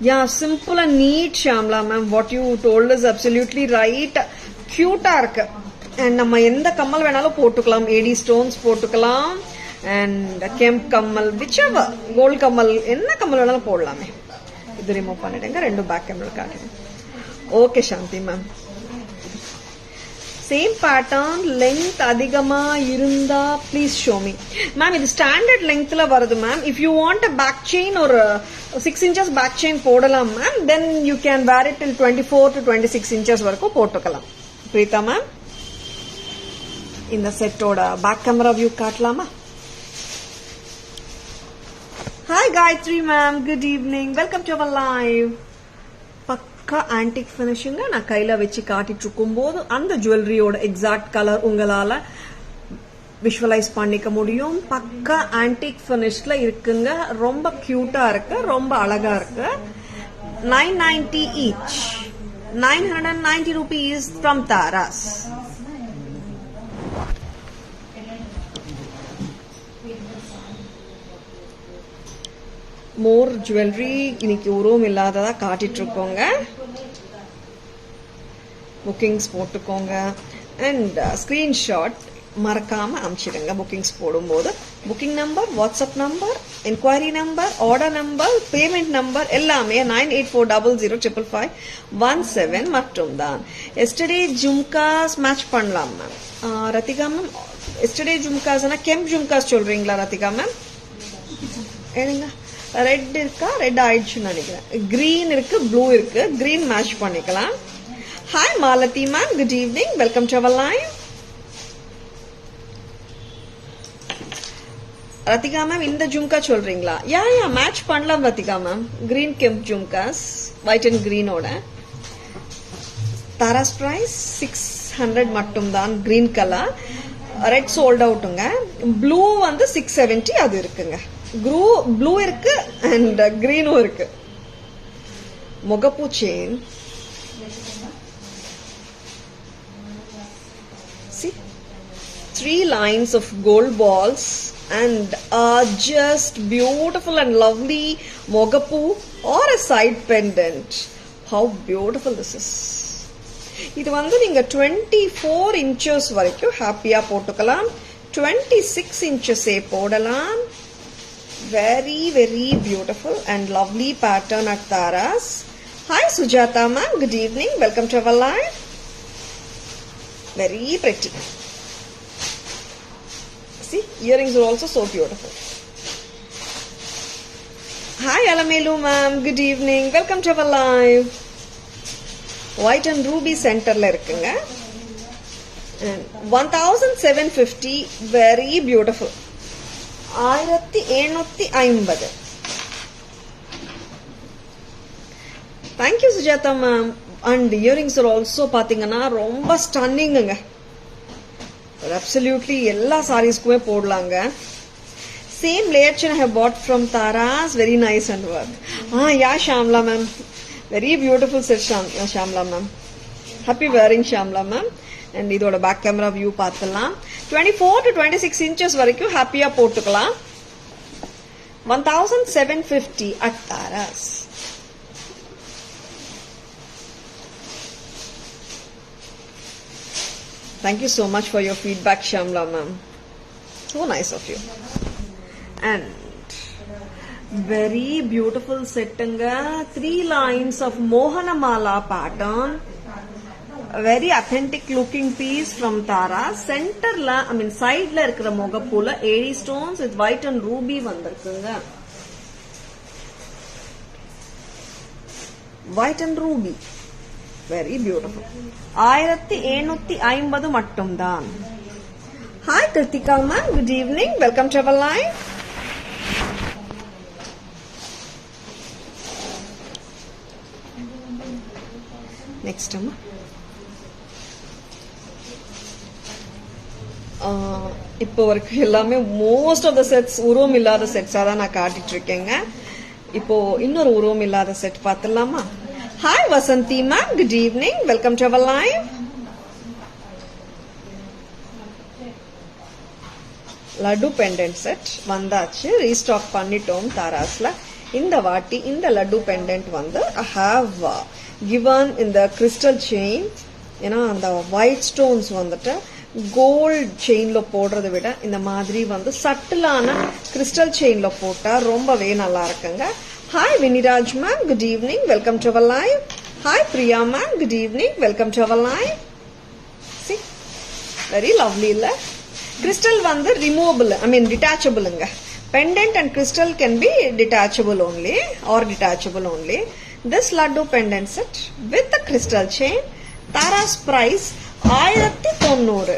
A: Yeah, simple and neat Shamla ma'am. What you told is absolutely right. Cute irukku. And நம்ம எந்த கம்மல் வேணாலும் போட்டுக்கலாம். AD stones போட்டுக்கலாம். And Kemp கம்மல், whichever gold கம்மல் என்ன கம்மல் வேணாலும் போடலாமே. இது ரிமூவ் பண்ணிடுங்க. ரெண்டு பேக் கேமரா காட்டுங்க. Okay Shanthi ma'am. Same pattern length அதிகமா இருந்தா ப்ளீஸ் ஷோ மீ மேம். இது ஸ்டாண்டர்ட் லென்த்ல வருது ma'am. If you want a back chain ஒரு 6 inches பேக் செயின் போடலாம் ma'am. Then you can wear it till 24 to 26 inches வரைக்கும் போட்டுக்கலாம். பிரீதா மேம், இந்த செட்டோட பேக் கேமரா வியூ காட்டலாமா? Hi Gayatri ma'am, good evening. Welcome to our live. பக்கா antique finishing நான் கையில வச்சு காட்டிட்டு இருக்கும்போது அந்த ஜுவல்லரியோட எக்ஸாக்ட் கலர் உங்களால விஷுவலைஸ் பண்ணிக்க முடியும். பக்கா ஆன்டிக் ஃபினிஷ்ல இருக்குங்க. ரொம்ப கியூட்டா இருக்கு, ரொம்ப அழகா இருக்கு. 990 each. 990 rupees from Taras. More jewellery இன்னைக்கு உருவம் இல்லாததா காட்டிட்டு இருக்கோங்க. புக்கிங்ஸ் போட்டுக்கோங்க. அண்ட் ஸ்கிரீன்ஷாட் மறக்காம அனுப்பிச்சிடுங்க புக்கிங்ஸ் போடும்போது. Booking number, WhatsApp number, enquiry number, order number, payment number எல்லாமே 9840055517 மட்டும் தான். எஸ்டர்டே ஜும்காஸ் மேட்ச் பண்ணலாம் மேம். ரத்திகா மேம், எஸ்டர்டே ஜும்காஸ்னா கெம்ப் ஜும்காஸ் சொல்றீங்களா ரத்திகா மேம்? ஏனுங்க ரெட் இருக்கா? ரெட் ஆயிடுச்சுன்னு நினைக்கிறேன். கிரீன் இருக்கு, ப்ளூ இருக்கு. கிரீன் மேட்ச் பண்ணிக்கலாம். Hi Malathi ma'am, good evening. Welcome to our live. Rathika ma'am, இந்த ஜும்கா சொல்றீங்களா? யா மேட்ச் பண்ணலாம் Rathika ma'am. Green kemp jhumkas white and கிரீனோட. தாராஸ் பிரைஸ் 600 மட்டும் தான். Green colour. ரெட் சோல்ட் அவுட்டுங்க. ப்ளூ வந்து 670 அது இருக்குங்க. ப்ளூ இருக்கு அண்ட் கிரீனும் இருக்கு. முகப்பூ chain. See, 3 lines of gold balls and are just beautiful and lovely mogapu or a side pendant. How beautiful this is. இது வந்து நீங்க 24 inches வரைக்கும் ஹாப்பியா போட்டுக்கலாம். 26 inches போடலாம். Very very beautiful and lovely pattern at Taras. Hi Sujata ma'am, good evening. Welcome to our live. Very pretty. See, earrings are also so beautiful. Hi Alamelu ma'am, good evening. Welcome to our live. White and ruby center la irukanga. And 1750, very beautiful. 1750. Thank you Sujata ma'am. And earrings are also பாத்தீங்கன்னா ரொம்ப ஸ்டன்னிங்குங்க. Absolutely எல்லா சாரீஸ்க்குமே போடலாங்க. Same layer chain I have bought from Taras. Very nice and work. Yeah Shamla ma'am. Very beautiful set Shamla ma'am. Happy wearing Shamla ma'am. And இதோட back camera view பார்த்தலாம். 24 to 26 inches வரைக்கும் ஹாப்பியா போட்டுக்கலாம். 1750 at Taras. Thank you so much for your feedback, Shamla ma'am. So nice of you. And very beautiful settinga. 3 lines of Mohanamala pattern. A very authentic looking piece from Tara. Center la, side la irukra mogapula 80 stones with white and ruby vandirukanga. White and ruby. Very beautiful. 1750 mattum dhaan. Hi Kritika ma'am, good evening. Welcome to our live. Next time. இப்போ வரைக்கும் எல்லாமே most of the sets உருவம் இல்லாத செட்ஸா தான் நான் காட்டிட்டு இருக்கேங்க. இப்போ இன்னொரு உருவம் இல்லாத செட் பார்த்துடலாமா? Hi Vasanthi ma'am, good evening. Welcome to our live. Laddu pendant set வந்தாச்சு, ரீஸ்டாக் பண்ணிட்டோம் தாராஸ்ல. இந்த வாட்டி இந்த லட்டு பெண்டன்ட் வந்து ஐ ஹாவ் given இந்த கிறிஸ்டல் செயின். ஏன்னா அந்த ஒயிட் ஸ்டோன்ஸ் வந்துட்டு கோல்ட் செயின்ல போடுறதை விட இந்த மாதிரி வந்து சட்டிலான கிறிஸ்டல் செயின்ல போட்டா ரொம்பவே நல்லா இருக்குங்க. Hi Viniraj ma'am, good evening. Welcome to our live. Hi Priya ma'am, good evening. Welcome to our live. See very lovely இல்ல? கிறிஸ்டல் வந்து ரிமூவபிள், டிட்டாச்சபிள்ங்க. Pendant and crystal can be detachable only or detachable only. This laddu pendant set with the crystal chain, Tara's price 1090.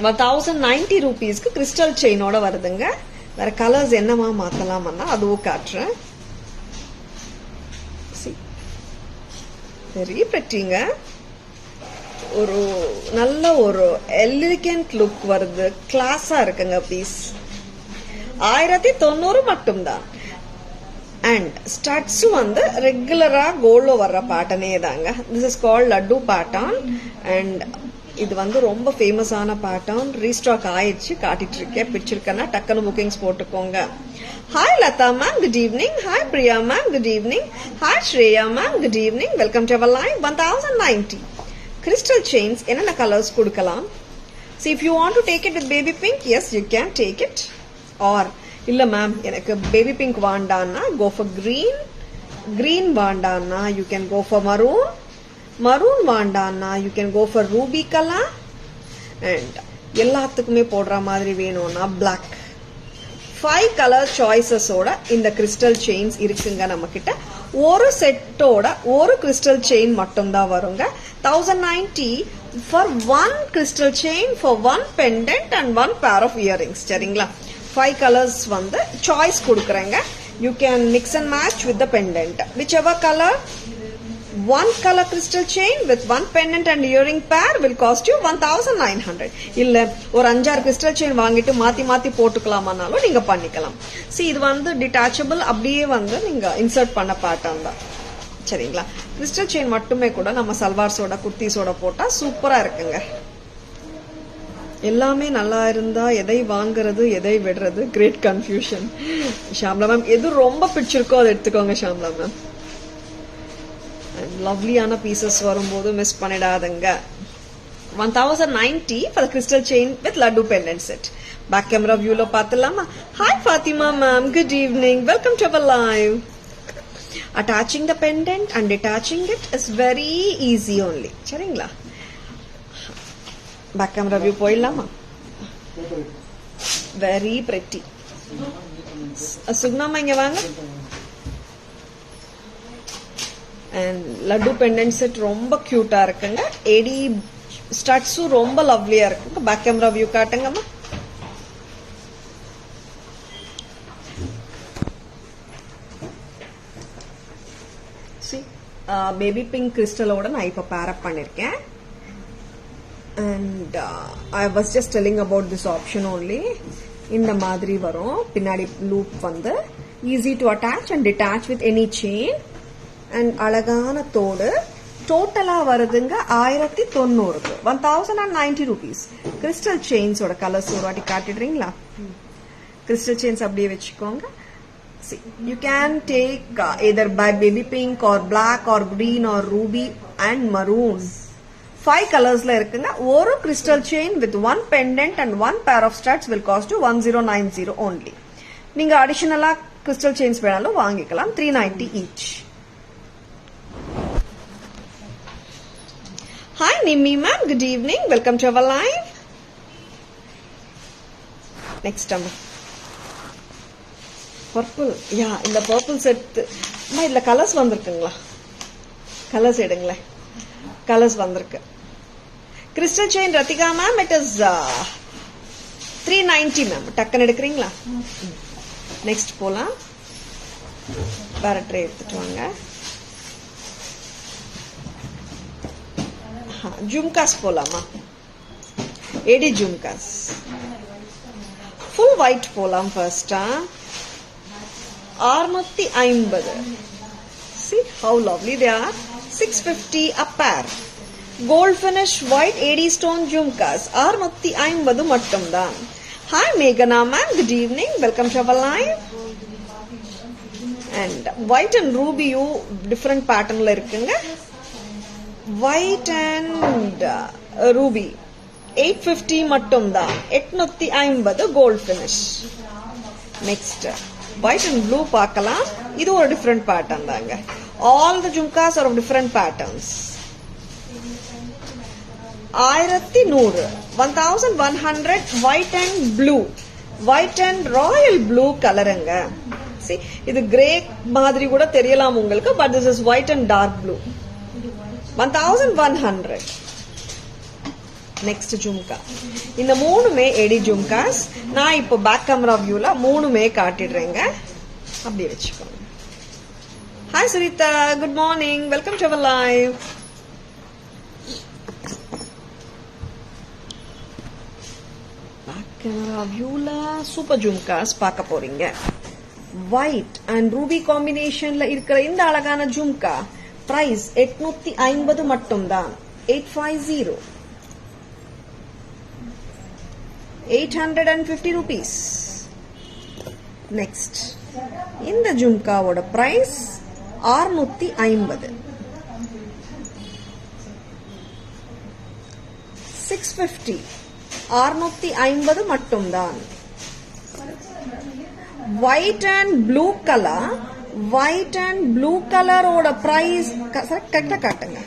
A: 1090 rupees க்கு crystal chain ஓட வருதுங்க. வேற colours என்னமா மாத்தலாம்னா அதுவும் காட்டுறேன். See, very prettyங்க. ஒரு நல்ல ஒரு எலிகன்ட் லுக் வருது, கிளாஸா இருக்குங்க பீஸ். 1090 மட்டும்தான். அண்ட் ஸ்டட்ஸ் வந்து ரெகுலரா கோல்ட்ல வர்ற பேட்டர்னே தாங்க. This is called laddu pattern. And இது வந்து ரொம்ப ஃபேமஸான பேட்டர்ன். ரீஸ்டாக் ஆயிடுச்சு, காட்டிட்டு இருக்கேன். பிடிச்சிருக்கேன்னா டக்குனு புக்கிங்ஸ் போட்டுக்கோங்க. Hi Latha ma'am, good evening. Hi Priya ma'am, good evening. Hi Shreya ma'am, good evening. Welcome to our live. 1090 crystal chains. என்னென்ன கலர்ஸ் கொடுக்கலாம்? See, if you want to take it with baby pink, yes, you can take it. Or இல்ல மேம் எனக்கு baby pink வாண்டான்னா go for green. Green வாண்டான்னா you can go for maroon. Maroon வாண்டான்னா you can go for ruby color. And எல்லாத்துக்குமே போடுற மாதிரி வேணும்னா black. 5 color choices ஓட இந்த crystal chains இருக்குங்க நம்ம கிட்ட. ஒரு செட்டோட ஒரு crystal chain மட்டும் தான் வருங்க. 1090 for one crystal chain, for one pendant and one pair of earrings. சரிங்களா? 5 colors வந்து choice கொடுக்குறேங்க. You can mix and match with the pendant. Whichever color, one color crystal chain with one pendant and earring pair will cost you 1900. இல்ல ஒரு 5-6 crystal chain வாங்கிட்டு மாத்தி மாத்தி போட்டுக்கலாமானாலும் நீங்க பண்ணிக்கலாம். See, இது வந்து detachable, அப்படியே வந்து நீங்க insert பண்ண pattern தான். சரிங்களா? crystal chain மட்டுமே கூட நம்ம சல்வார்ஸோட குர்த்திஸோட போட்டா சூப்பரா இருக்குங்க. எல்லாமே நல்லா இருந்தா எதை வாங்குறது எதை விடுறது, கிரேட் கன்ஃபியூஷன். ஷாம்லா மேம், எது ரொம்ப பிடிச்சிருக்கோ அதை எடுத்துக்கோங்க ஷாம்லா மேம். லவ்லியான பீசஸ் வரும்போது miss பண்ணிடாதுங்க. 1090 for the crystal chain with laddu pendant set. Back camera view lo paathalama. Hi Fatima ma'am, good evening. Welcome to our live. Attaching the pendant and detaching it is very easy only. சரிங்களா? Back camera view போயிடலாமா? Very pretty. சுகுணாமா இங்க வாங்க. And laddu pendant set ரொம்ப கியூட்டா இருக்குங்க. ஏடி ஸ்டட்ஸும் ரொம்ப லவ்லியா இருக்குங்க. பேக் கேமரா வியூ காட்டுங்கம்மா. See, பேபி பிங்க் கிறிஸ்டலோட நான் இப்ப பேர் அப் பண்ணிருக்கேன். And I was just telling about this option only. இந்த மாதிரி வரும். பின்னாடி லூப் வந்து easy to attach and detach with any chain. And அழகான தோடு. டோட்டலா வருதுங்க 1090. 1090 rupees. கிறிஸ்டல் செயின்ஸோட கலர்ஸ் ஒரு வாட்டி காட்டிடுறீங்களா? crystal chains அப்படியே வெச்சுக்கோங்க. See, you can take either by baby pink or black or green or ruby and maroon. 5 கலர்ஸ்ல இருக்குங்க. ஒரு crystal chain with one pendant and one pair of studs will cost you 1090 only. நீங்க அடிஷனலா crystal chains வேணாலும் வாங்கிக்கலாம். 390 each. Hi Nimmi ma'am, good evening. Welcome to our live. Next number. Purple. Yeah, in the purple set. Ma idla colors vandirukங்களா? Colors எடுங்களே. Colors வந்திருக்கு. Crystal chain Ratika ma'am, it is 390 ma'am. டக்கன் எடுக்கறீங்களா? Next போலாம். வேற tray எடுத்துட்டு வாங்க. ஜும்காஸ் போலாமா? ஏடி jhumkas. Full white போலாம் first. 650. See how lovely they are. 650 a pair. Gold finish white AD stone jhumkas. 650 மட்டும்தான். Hi Meghana ma'am, good evening. Welcome to our live. And white and ruby different patternல இருக்குங்க. White and ruby 850 மட்டும்தான். 850 gold finish. Next white and blue பார்க்கலாம். இது ஒரு different pattern தாங்க. All the jhumkas are of different patterns. 1100 1100 white and blue. White and royal blue கலருங்க. See, இது grey மாதிரி கூட தெரியலாம் உங்களுக்கு, but this is white and dark blue. 1100. Next jhumka. இந்த மூணுமே எடி ஜும்காஸ். நான் இப்போ பேக் கேமரா வியூல மூணுமே காட்டிடுறேங்க. அப்படியே வெச்சுக்கோங்க. Hi Suritha, good morning. Welcome to our live. Back camera வியூல சூப்பர் ஜும்காஸ் பார்க்க போறீங்க. ஒயிட் அண்ட் ரூபி காம்பினேஷன்ல இருக்கிற இந்த அழகான ஜும்கா பிரைஸ் 850 மட்டும்தான். 850. 850 rupees. Next. இந்த ஜும்காவோட பிரைஸ் 650. 650. 650 மட்டும்தான். White and blue color. White and blue color ஓட பிரைஸ் கரெக்டா காட்டுங்க.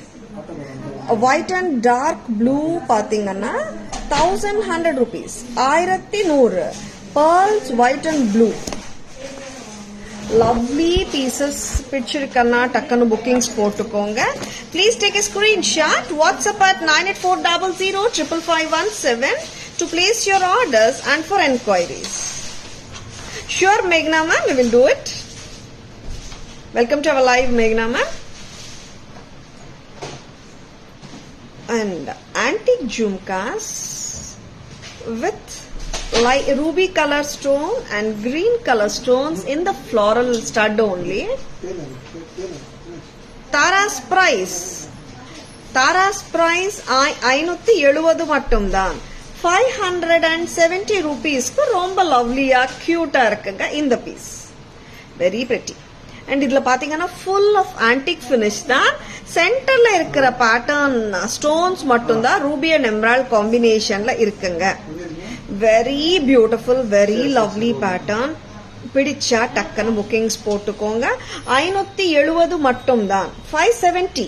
A: White and dark blue பாத்தீங்கன்னா 1100 rupees. 1100. Pearls white and blue. Lovely pieces. Picture kanna takkanu bookings போட்டுக்கோங்க. Please take a screenshot. WhatsApp at 9840055517 to place your orders and for enquiries. Sure Meghna ma'am, we will do it. Welcome to our live Meghna ma'am. And antique jhumkas with light ruby color stone and green color stones in the floral stud only. Tara's price 570 மட்டும்தான். 570 rupees க்கு ரொம்ப லவ்லியா கியூட்டா இருக்குங்க இந்த piece. Very pretty. And இதுல பாத்தீங்கன்னா full of antique finish தான். சென்டர்ல இருக்கிற பேட்டர்ன் ஸ்டோன்ஸ் மட்டும்தான் ரூபி அண்ட் எமரால்ட் காம்பினேஷன்ல இருக்குங்க. Very beautiful, very lovely pattern. பிடிச்சா டக்குன்னு புக்கிங்ஸ் போட்டுக்கோங்க. 570 மட்டும்தான். 570.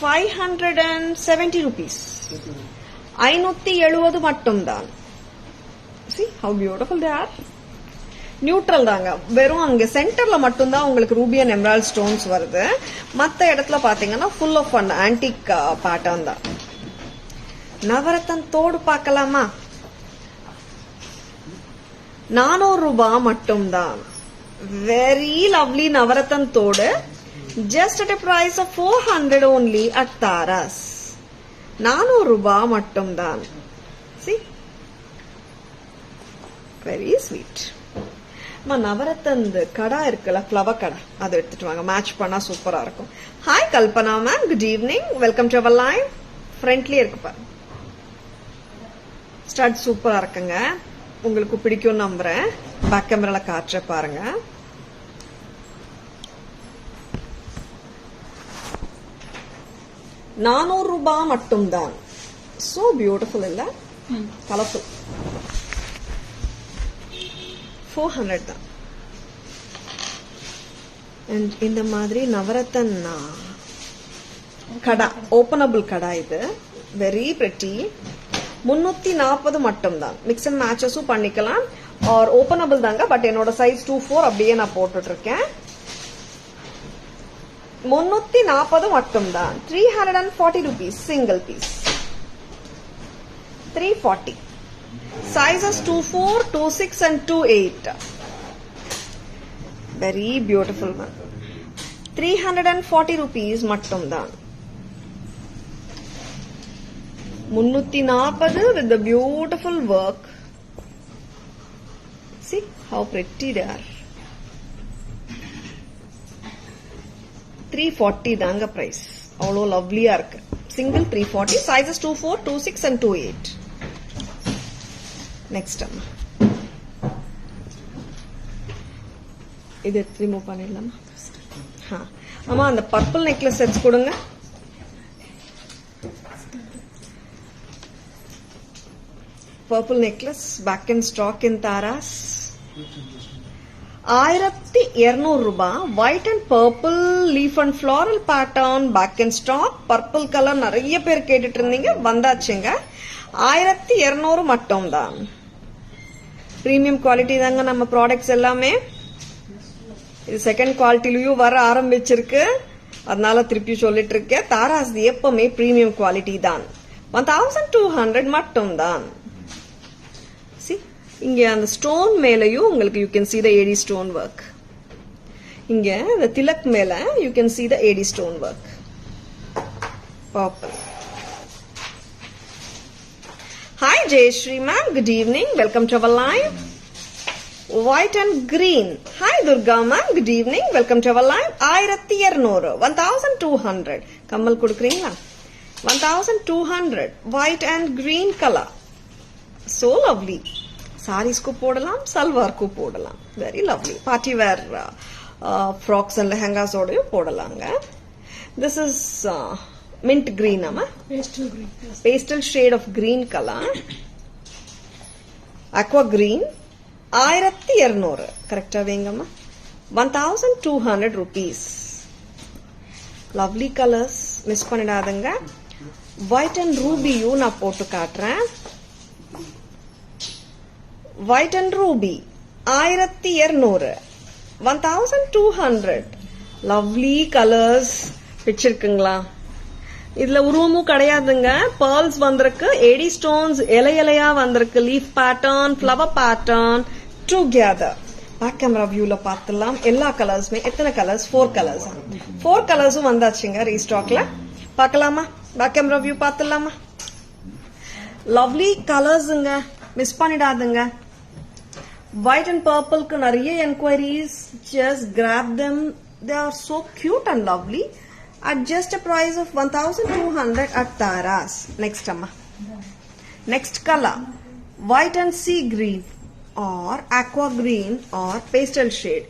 A: ₹570. 570 மட்டும்தான். See how beautiful they are. Neutral தாங்க. வெறும் அங்க சென்டர்ல மட்டும்தான் உங்களுக்கு ரூபி அண்ட் எமரால்ட் ஸ்டோன்ஸ் வருது. மத்த இடத்துல பாத்தீங்கன்னா full of an antique pattern தான். நவரத்தன் தோடு பார்க்கலாமா? 400 ரூபாய் மட்டும்தான். வெரி லவ்லி நவரத்தன் தோடு. Just at a price of 400 only at Taras. 400 ரூபாய் மட்டும்தான். See, very sweet. நவரத்தன் கடா இருக்குல்ல, ஃப்ளவர் கடா, அதை எடுத்துட்டு வாங்க. மேட்ச் பண்ணா சூப்பரா இருக்கும். Hi Kalpana ma'am, good evening. Welcome to our live. ஃப்ரெண்ட்லயே இருக்கு பாருங்க. ஸ்டட் சூப்பரா இருக்குங்க. உங்களுக்கு பிடிக்கும் நம்புறேன். பேக் கேமரால காட்டுற பாருங்க. ₹400 மட்டும்தான். சோ பியூட்டிஃபுல் இல்ல? கலர்ஃபுல். 400 தான். And இந்த மாதிரி நவரத்தன் கடா, ஓபனபிள் கடா இது. Very pretty. 340 மட்டும்தான். மிக்ஸ் அண்ட் மேட்சஸும் பண்ணிக்கலாம். ஆர் ஓபனபிள் தாங்க. பட் என்னோட சைஸ் 2-4 அப்படியே நான் போட்டுட்டு இருக்கேன். 340 மட்டும்தான். 340 rupees single piece. 340. Sizes 2-4, 2-6 and 2-8. Very beautiful one. 340 rupees மட்டும்தான். 340 with the beautiful work. See how pretty they are. 340 தாங்க பிரைஸ். அவ்வளோ லவ்லியா இருக்கு. சிங்கிள் 340. Sizes 2-4, 2-6 and 2-8. நெக்ஸ்ட் அம்மா, இது ரிமூவ் பண்ணிடலாமா? ஆமா, அந்த பர்பிள் நெக்லஸ் செட்ஸ் கொடுங்க. Purple necklace back in stock in Tara's. 1200 ரூபாய். White and purple leaf and floral pattern back in stock. Purple colour நிறைய பேர் கேட்டுட்டு இருந்தீங்க, வந்தாச்சுங்க. 1200 மட்டும் தான். பிரீமியம் குவாலிட்டி தாங்க நம்ம ப்ராடக்ட்ஸ் எல்லாமே. இது செகண்ட் குவாலிட்டிலயும் வர ஆரம்பிச்சிருக்கு, அதனால திருப்பி சொல்லிட்டு இருக்கேன். தாராஸ் எப்பவுமே பிரீமியம் குவாலிட்டி தான். 1200 மட்டும் தான். இங்க அந்த ஸ்டோன் மேலையும் உங்களுக்கு you can see the AD stone work. இங்க இந்த திலக் மேல you can see the AD stone work. Purple. Hi Jayashree ma'am, good evening. Welcome to our live. White and green. Hi Durga ma'am, good evening. Welcome to our live. 1200, 1200. கம்மல் கொடுக்குறீங்களா? 1200. White and green color. So lovely. Saris को போடலாம், சல்வார் को போடலாம். Very lovely. Party wear frocks and lehengas ஓடயும் போடலாங்க. This is mint green. ஆமா, pastel shade of green colour. Aqua green. 1200 கரெக்டா வேங்கம்மா. 1200 rupees. லவ்லி கலர்ஸ், மிஸ் பண்ணிடாதங்க. ஒயிட் அண்ட் ரூபியும் நான் போட்டு காட்டுறேன். White and ruby 1200. 1200. Lovely colors. பிடிச்சிருக்குங்களா? இதுல உருவமும் கிடையாதுங்க. pearls வந்திருக்கு, AD stones இலை இலையா வந்திருக்கு, leaf pattern, flower pattern together. Back camera வியூல பார்த்துலாம். எல்லா கலர்ஸுமே. எத்தனை கலர்ஸ்? 4 கலர்ஸ். 4 கலர்ஸும் வந்தாச்சுங்க ரீஸ்டாக்ல. பார்க்கலாமா? பேக் கேமரா வியூ பார்த்துலாமா? லவ்லி கலர்ஸுங்க, மிஸ் பண்ணிடாதுங்க. White and purple ku nariya enquiries. Just grab them. They are so cute and lovely at just a price of 1200 at Taras. Next amma. Next color. White and sea green or aqua green or pastel shade.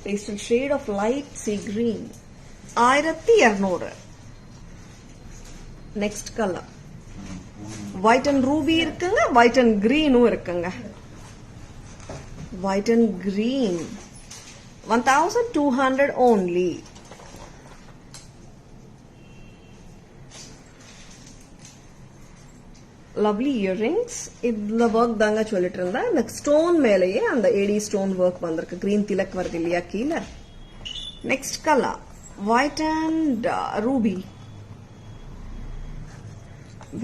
A: Pastel shade of light sea green. 1200. Next color. White and ruby இருக்குங்க, white and greenும் இருக்குங்க. White and green. 1200 only. Lovely earrings. இதுல work தாங்க சொல்லிட்டு இருந்தா. இந்த stone மேலேயே அந்த AD stone work வந்திருக்கு. green திலக் வருது இல்லையா கீழ. Next color. White and ruby.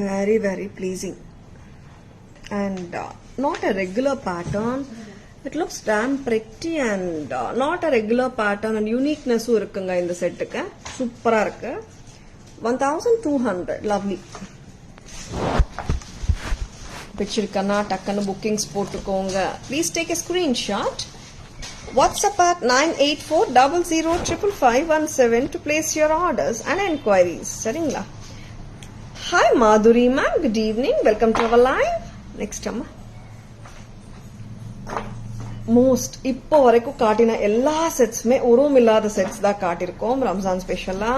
A: Very very pleasing. And not a regular pattern. It looks damn pretty and not a regular pattern and uniqueness இருக்குங்க இந்த செட்டுக்கு. சூப்பரா இருக்கு. 1200. Lovely. பிடிச்சிருக்கனா டக்குன்னு புக்கிங்ஸ் போட்டுக்கோங்க. Please take a screenshot. WhatsApp at 98400555117 to place your orders and enquiries. சரிங்களா? Hi Madhuri ma'am, good evening. Welcome to our live. Next amma. Most இப்போ வரைக்கும் காட்டின எல்லா செட்ஸுமே உருவம் இல்லாத செட்ஸ் தான் காட்டியிருக்கோம். ரம்ஜான் ஸ்பெஷலா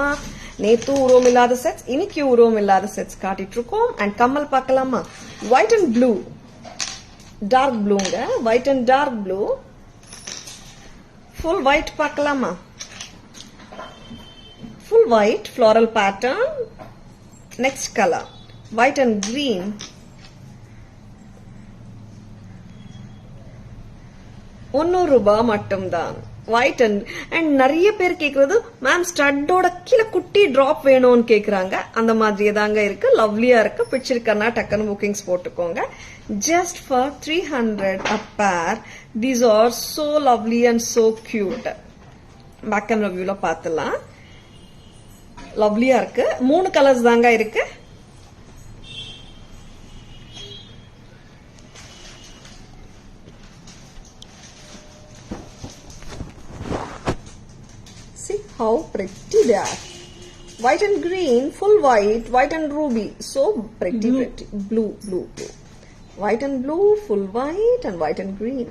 A: நேத்து உருவம் இல்லாத செட்ஸ், இன்னைக்கு உருவம் இல்லாத செட்ஸ் காட்டிட்டு இருக்கோம். அண்ட் கம்மல் பார்க்கலாமா? ஒயிட் அண்ட் ப்ளூ, டார்க் ப்ளூங்க, white and dark blue. Full white பார்க்கலாமா? Full white floral pattern. Next colour white and green. ₹100 மட்டும்தான். ஒயிட் அண்ட் நிறைய பேர் கேக்குறது மேம் ஸ்டட்டோட கீழே குட்டி டிராப் வேணும்னு கேக்குறாங்க. அந்த மாதிரியே தாங்க இருக்கு. லவ்லியா இருக்கு. பிடிச்சிருக்கா டக்குன்னு புக்கிங்ஸ் போட்டுக்கோங்க. Just for 300 a pair. These are so lovely and so cute. Back camera வியூல பாத்துலாம். லவ்லியா இருக்கு. 3 கலர்ஸ் தாங்க இருக்கு. How pretty they are. White and green, full white, white and ruby. So pretty, blue. Pretty. Blue. White and blue, full white and white and green.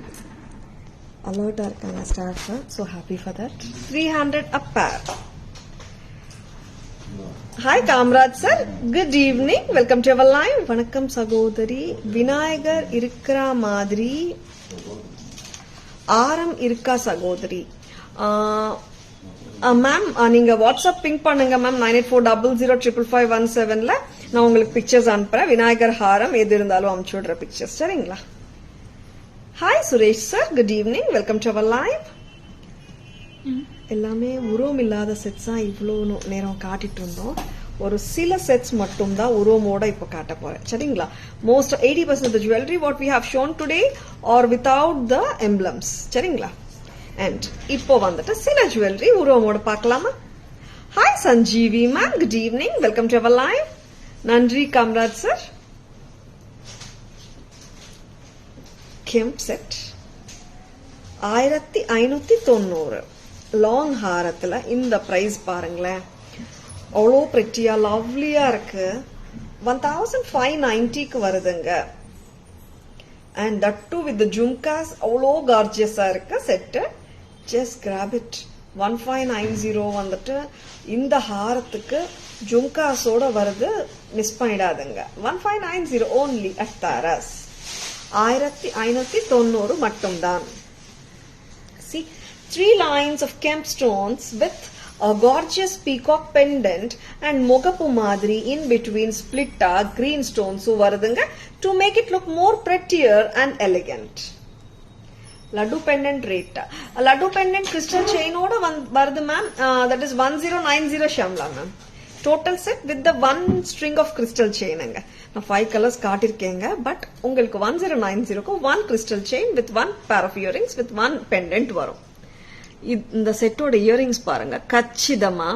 A: Alert arkanga staff. So happy for that. 300 a pair. Hi Kamraj sir. Good evening. Welcome to our live. Vanakkam sagodari. Vinayagar irukra madri. Aram irukka sagodari. Ma'am நீங்க WhatsApp pink பண்ணுங்க ma'am. 9840055517ல நான் உங்களுக்கு pictures அனுப்புறேன். விநாயகர் ஹாரம் எது இருந்தாலும் அனுப்பிச்சு விடுற pictures. சரிங்களா? Hi Suresh sir, good evening. Welcome to our live. எல்லாமே உருவம் இல்லாத செட்ஸா இவ்வளோ நேரம் காட்டிட்டு இருந்தோம். ஒரு சில செட்ஸ் மட்டும் தான் உருவமோட இப்ப காட்ட போறேன். சரிங்களா? Most 80% of the jewelry what we have shown today or without the emblems. சரிங்களா? And இப்போ வந்துட்டு சில ஜுவல்லரி உருவமோட பார்க்கலாமா? Hi Sanjeevi ma'am, good evening. Welcome to our live. நன்றி Kamaraj sir. Kemp set 1590. Long ஹாரத்துல இந்த பிரைஸ் பாருங்களேன். அவ்வளோ பிரிட்டியா லவ்லியா இருக்கு. 1590க்கு வருதுங்க. And that too with the jhumkas அவ்வளோ கார்ஜியஸா இருக்கு செட்டு. Just grab it. 1590 வந்துட்டு இந்த ஹாரத்துக்கு ஜும்காஸோட வருது. மிஸ் பண்ணிடாதுங்க. 1590 only at Taras. 1590 மட்டும்தான். See, 3 lines of Kemp stones with a gorgeous peacock pendant and mogapu madri in between splitta green stones வருதுங்க to make it look more prettier and elegant. Laddu pendant rate. Laddu pendant crystal chain oda varudhu ma'am. That is 1090 Shamla ma'am. Total set with the one string of crystal chain anga. Na 5 colors kaatirkenga but ungalku 1090 ku one crystal chain with one pair of earrings with one pendant varum. இந்த செட்டோட earrings பாருங்க. கச்சிதமா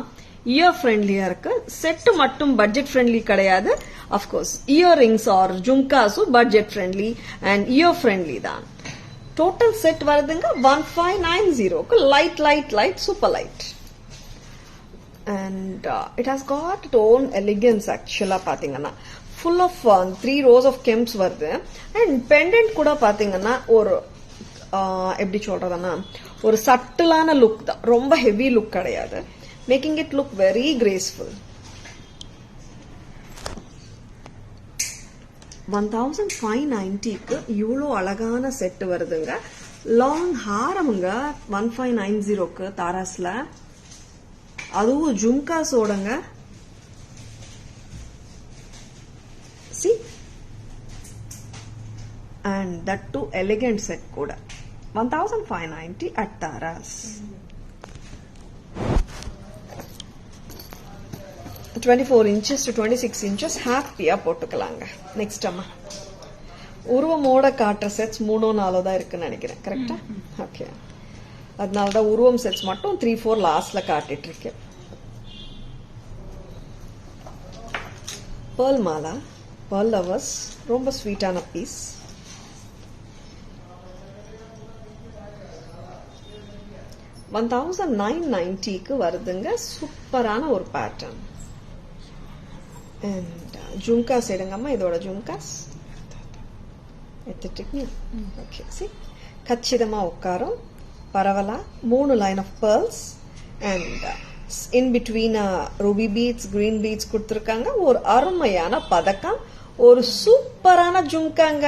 A: year ஃப்ரெண்ட்லியா இருக்கு. Set மட்டும் budget friendly கிடையாது. Of course earrings or ஜும்காஸும் budget friendly and ear friendly தான். டோட்டல் செட் வருதுங்க 1590க்கு light super light. And it has got its own elegance. ஆக்சுவலா பாத்தீங்கன்னா full of 3 rows of kemps வருது. அண்ட் பெண்டன்ட் கூட பாத்தீங்கன்னா ஒரு எப்படி சொல்றதுன்னா ஒரு சட்டிலான லுக் தான். ரொம்ப ஹெவி லுக் கிடையாது. Making it look very graceful. 1590க்கு இவ்வளோ அழகான செட் வருதுங்க. லாங் ஹாரமுங்க 1590க்கு தாராஸ்ல. அதுவும் ஜும்காஸோடங்க. See? And that too elegant set கூட. 1590 at Taras. 24 inches to 26 inches ஹாப்பியா போட்டுக்கலாங்க. நெக்ஸ்ட் அம்மா உருவமோட காட்டுற செட்ஸ் 3-4 தான் இருக்குன்னு நினைக்கிறேன். கரெக்டா? ஓகே. அதனாலதான் உருவம் செட்ஸ் மட்டும் 3-4 லாஸ்ட்ல காட்டிட்டு இருக்கேன். Pearl மாலா, pearl lovers, ரொம்ப ஸ்வீட்டான பீஸ். 1990க்கு வருதுங்க. சூப்பரான ஒரு pattern. and jhumkas edungamma idoda jhumkas எடுத்துட்டீங்க. ஓகே, see கச்சிதமா உட்காரும், பரவலா 3 line of pearls and in between ruby beads, green beads கொடுத்திருக்காங்க. ஒரு அருமையான பதக்கம், ஒரு சூப்பரான ஜும்காங்க.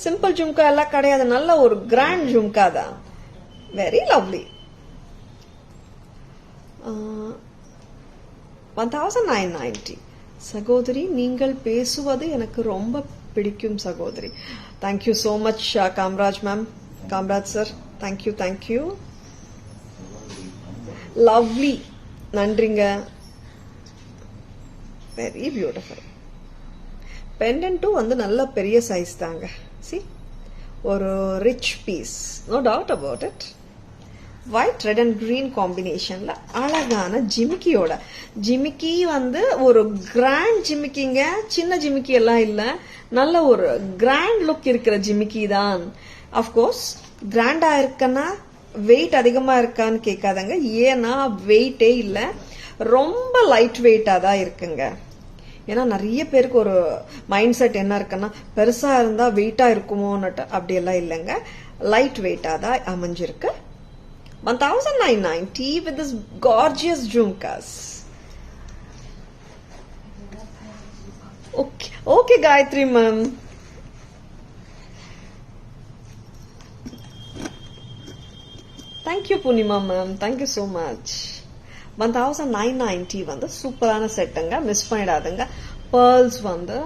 A: சிம்பிள் ஜும்கா எல்லாம் கிடையாது, நல்ல ஒரு கிராண்ட் ஜும்கா தான். Very lovely. 1990. சகோதரி, நீங்கள் பேசுவது எனக்கு ரொம்ப பிடிக்கும் சகோதரி. Thank you so much Kamaraj ma'am, Kamaraj sir, thank you. Lovely, நன்றிங்க. Very beautiful. பெண்டன்ட்டும் வந்து நல்ல பெரிய சைஸ் தாங்க. சி, ஒரு rich piece, no doubt about it. White, red and green காம்பினேஷன்ல அழகான ஜிமிக்கியோட. ஜிமிக்கி வந்து ஒரு கிராண்ட் ஜிமிக்கிங்க, சின்ன ஜிமிக்கி எல்லாம் இல்ல, நல்ல ஒரு கிராண்ட் லுக் இருக்கிற ஜிமிக்கி தான். அஃப்கோர்ஸ் கிராண்டா இருக்கன்னா வெயிட் அதிகமா இருக்கான்னு கேட்காதங்க, ஏன்னா வெயிட்டே இல்ல, ரொம்ப லைட் வெயிட்டா தான் இருக்குங்க. ஏன்னா நிறைய பேருக்கு ஒரு மைண்ட் செட் என்ன இருக்குன்னா, பெருசா இருந்தா வெயிட்டா இருக்குமோன்னுட்டு, அப்படியெல்லாம் இல்லைங்க, லைட் வெயிட்டா தான் அமைஞ்சிருக்கு. 1990 with this gorgeous jhumkas. Okay Gayatri ma'am. Thank you Punima ma'am, thank you so much. 1990 வந்து சூப்பரான செட்டுங்க, மிஸ் பண்ணிடாதுங்க. pearls வந்து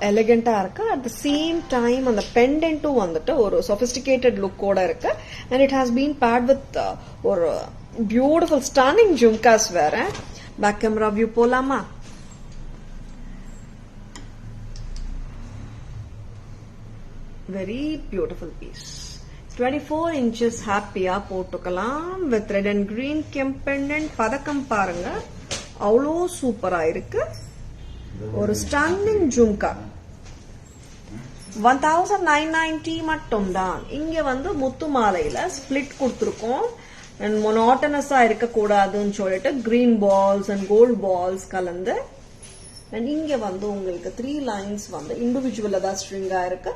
A: எலிகண்டா இருக்கு, அட் த சேம் டைம் அந்த பெண்டன்ட்டும் வந்துட்டு ஒரு சொபிஸ்டிகேட்டட் லுக்கோட இருக்கு. And it has been paired with ஒரு பியூட்டிஃபுல் ஸ்டன்னிங் ஜும்காஸ் வேற. பேக் கேமரா வியூ போலாமா? Very beautiful piece. 24 inches ஹாப்பியா போட்டுக்கலாம் with red and green kemp pendant. பதக்கம் பாருங்க, அவ்வளோ சூப்பரா இருக்கு. ஒரு ஸ்டன்னிங் ஜும்கா. 1990 மட்டும் தான். இங்க வந்து முத்து மாலையில ஸ்பிளிட் கொடுத்திருக்கோம். அண்ட் மொனாட்டனஸா இருக்க கூடாதுன்னு சொல்லிட்டு green balls and gold balls கலந்து. அண்ட் இங்க வந்து உங்களுக்கு 3 லைன்ஸ் வந்து இண்டிவிஜுவலா தான் ஸ்ட்ரிங்கா இருக்கு,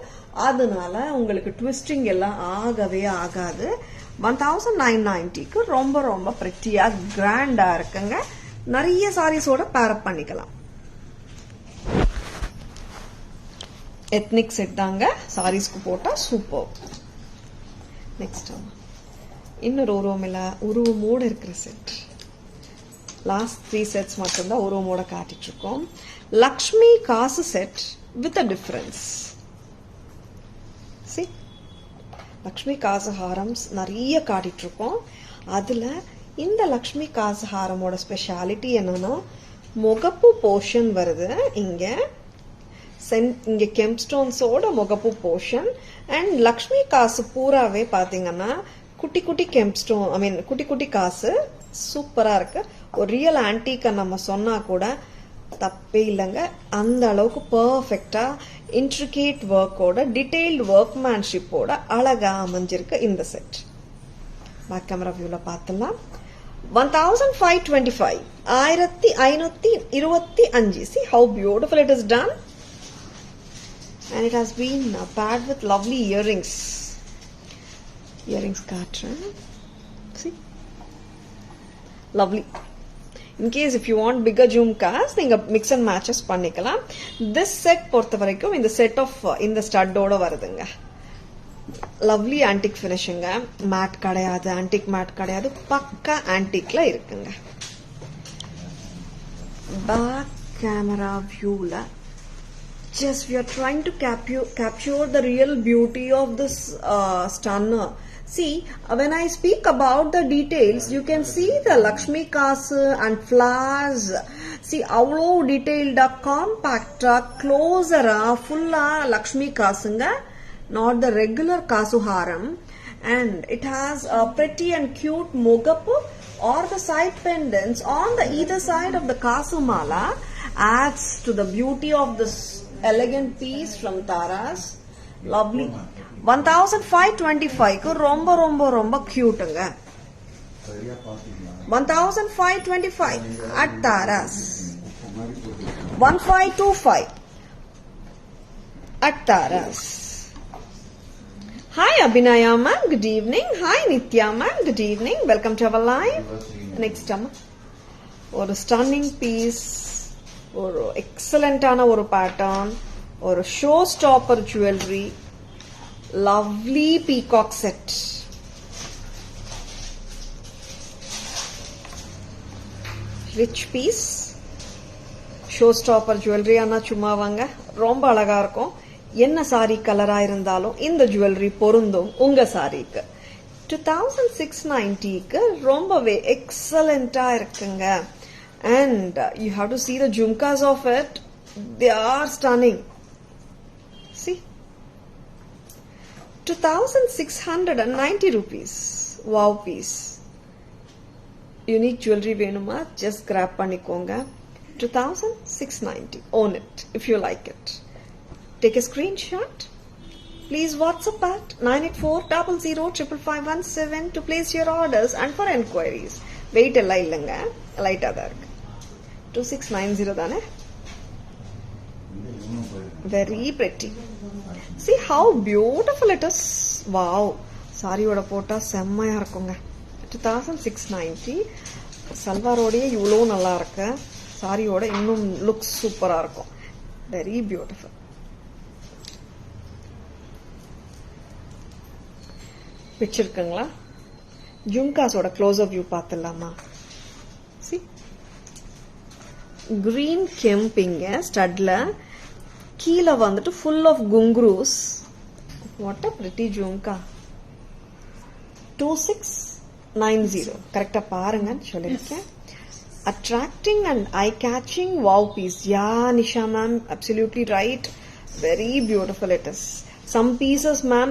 A: அதனால உங்களுக்கு ட்விஸ்டிங் எல்லாம் ஆகவே ஆகாது. 1990க்கு ரொம்ப ரொம்ப பிரிட்டியா கிராண்டா இருக்குங்க. நிறைய சாரீஸோட பேரப் பண்ணிக்கலாம். எத்னிக் செட் தாங்க, சாரீஸ்க்கு போட்டா சூப்பர். நெக்ஸ்ட் இன்னொரு உருவமோட இருக்கிற செட். லாஸ்ட் 3 செட்ஸ் மட்டும்தான் உருவமோட காட்டிட்டு இருக்கோம். லக்ஷ்மி காசு set with a difference. C, Lakshmi காசு ஹாரம்ஸ் நிறைய காட்டிட்டு இருக்கோம். அதுல இந்த லக்ஷ்மி காசு ஹாரமோட ஸ்பெஷாலிட்டி என்னன்னா, முகப்பு போர்ஷன் வருது இங்க. இங்க கெம்ஸ்டோன்ஸோட முகப்பு போர்ஷன். அண்ட் லக்ஷ்மி காசு பூராவே பாத்தீங்கன்னா குட்டி குட்டி கெம்ஸ்டோன், ஐ மீன் குட்டி குட்டி காசு, சூப்பரா இருக்கு. ஒரு ரியல் ஆன்டிக்க நம்ம சொன்னா கூட தப்பே இல்லைங்க. அந்த அளவுக்கு பர்ஃபெக்டா இன்ட்ரிகேட் ஒர்க்கோட டீடைல்டு ஒர்க்மேன்ஷிப்போட அழகா அமைஞ்சிருக்கு இந்த செட். பேக் கேமரா வியூல பார்த்தலாம். 1525 1525. See how beautiful it is done. And it has been paired with lovely earrings. Earrings காட்டுறேன். See, lovely. In case if you want bigger jhumkas, நீங்க mix and matches பண்ணிக்கலாம். This set பொறுத்த வரைக்கும் இந்த set of இந்த ஸ்டட்டோட வருதுங்க. Lovely antique ஃபினிஷிங்க, மேட் கிடையாது, ஆன்டிக் மேட் கிடையாது, பக்கா ஆன்டிக்ல இருக்குங்க. பேக் கேமரா வியூல just we are trying to capture the real beauty of this stunner. See, when I speak about the details, you can see the Lakshmi kasu and flowers. See, avlo detailed, compact, closer, full Lakshmi kasunga, not the regular kasu haram. And it has a pretty and cute mogapu or the side pendants on the either side of the kasu mala adds to the beauty of this elegant piece from Taras. Lovely. 1525 க்கு ரொம்ப ரொம்ப ரொம்ப கியூட்ங்க. 1525 at Taras. 1525 at Taras. Hi Abhinaya ma'am, good evening. Hi Nitya ma'am, good evening. Welcome to our live. Next time. ஒரு stunning piece, ஒரு எக்ஸலண்டான ஒரு pattern, ஒரு show stopper jewellery, lovely peacock set. Rich piece, show stopper jewellery. ஆனால் சும்மா வாங்க, ரொம்ப அழகா இருக்கும். என்ன சாரி கலரா இருந்தாலும் இந்த ஜுவல்லரி பொருந்தும் உங்க சாரிக்கு. 2690க்கு ரொம்பவே எக்ஸலண்டா இருக்குங்க. And you have to see the jhumkas of it. They are stunning. See, 2690 rupees. Wow piece. Unique jewelry venuma, just grab pannikonga. 2690. Own it if you like it. Take a screenshot. Please WhatsApp at 9840055517 to place your orders and for enquiries. Wait a இல்லங்க, லைட்டா தான் இருக்கு. 2690 தானே. Very pretty. See how beautiful it is. Wow. சாரியோட போட்டா செம்மையா இருக்குங்க. 2690. சல்வாரோடயே இவ்வளோ நல்லா இருக்கு. சாரியோட இன்னும் லுக் சூப்பரா இருக்கும். Very beautiful. பிடிச்சிருக்குங்களா? ஜும்காஸோட க்ளோஸ்-அப் வியூ பார்த்துடலாமா? சி, கிரீன் கெம்பிங்க ஸ்டட்ல, கீழே வந்துட்டு full of ghungroos. What a pretty jhumka. 2690 கரெக்டா பாருங்கன்னு சொல்லியிருக்கேன். Attracting and eye catching wow piece. Yeah Nisha ma'am, absolutely right. Very beautiful it is. Some pieces ma'am,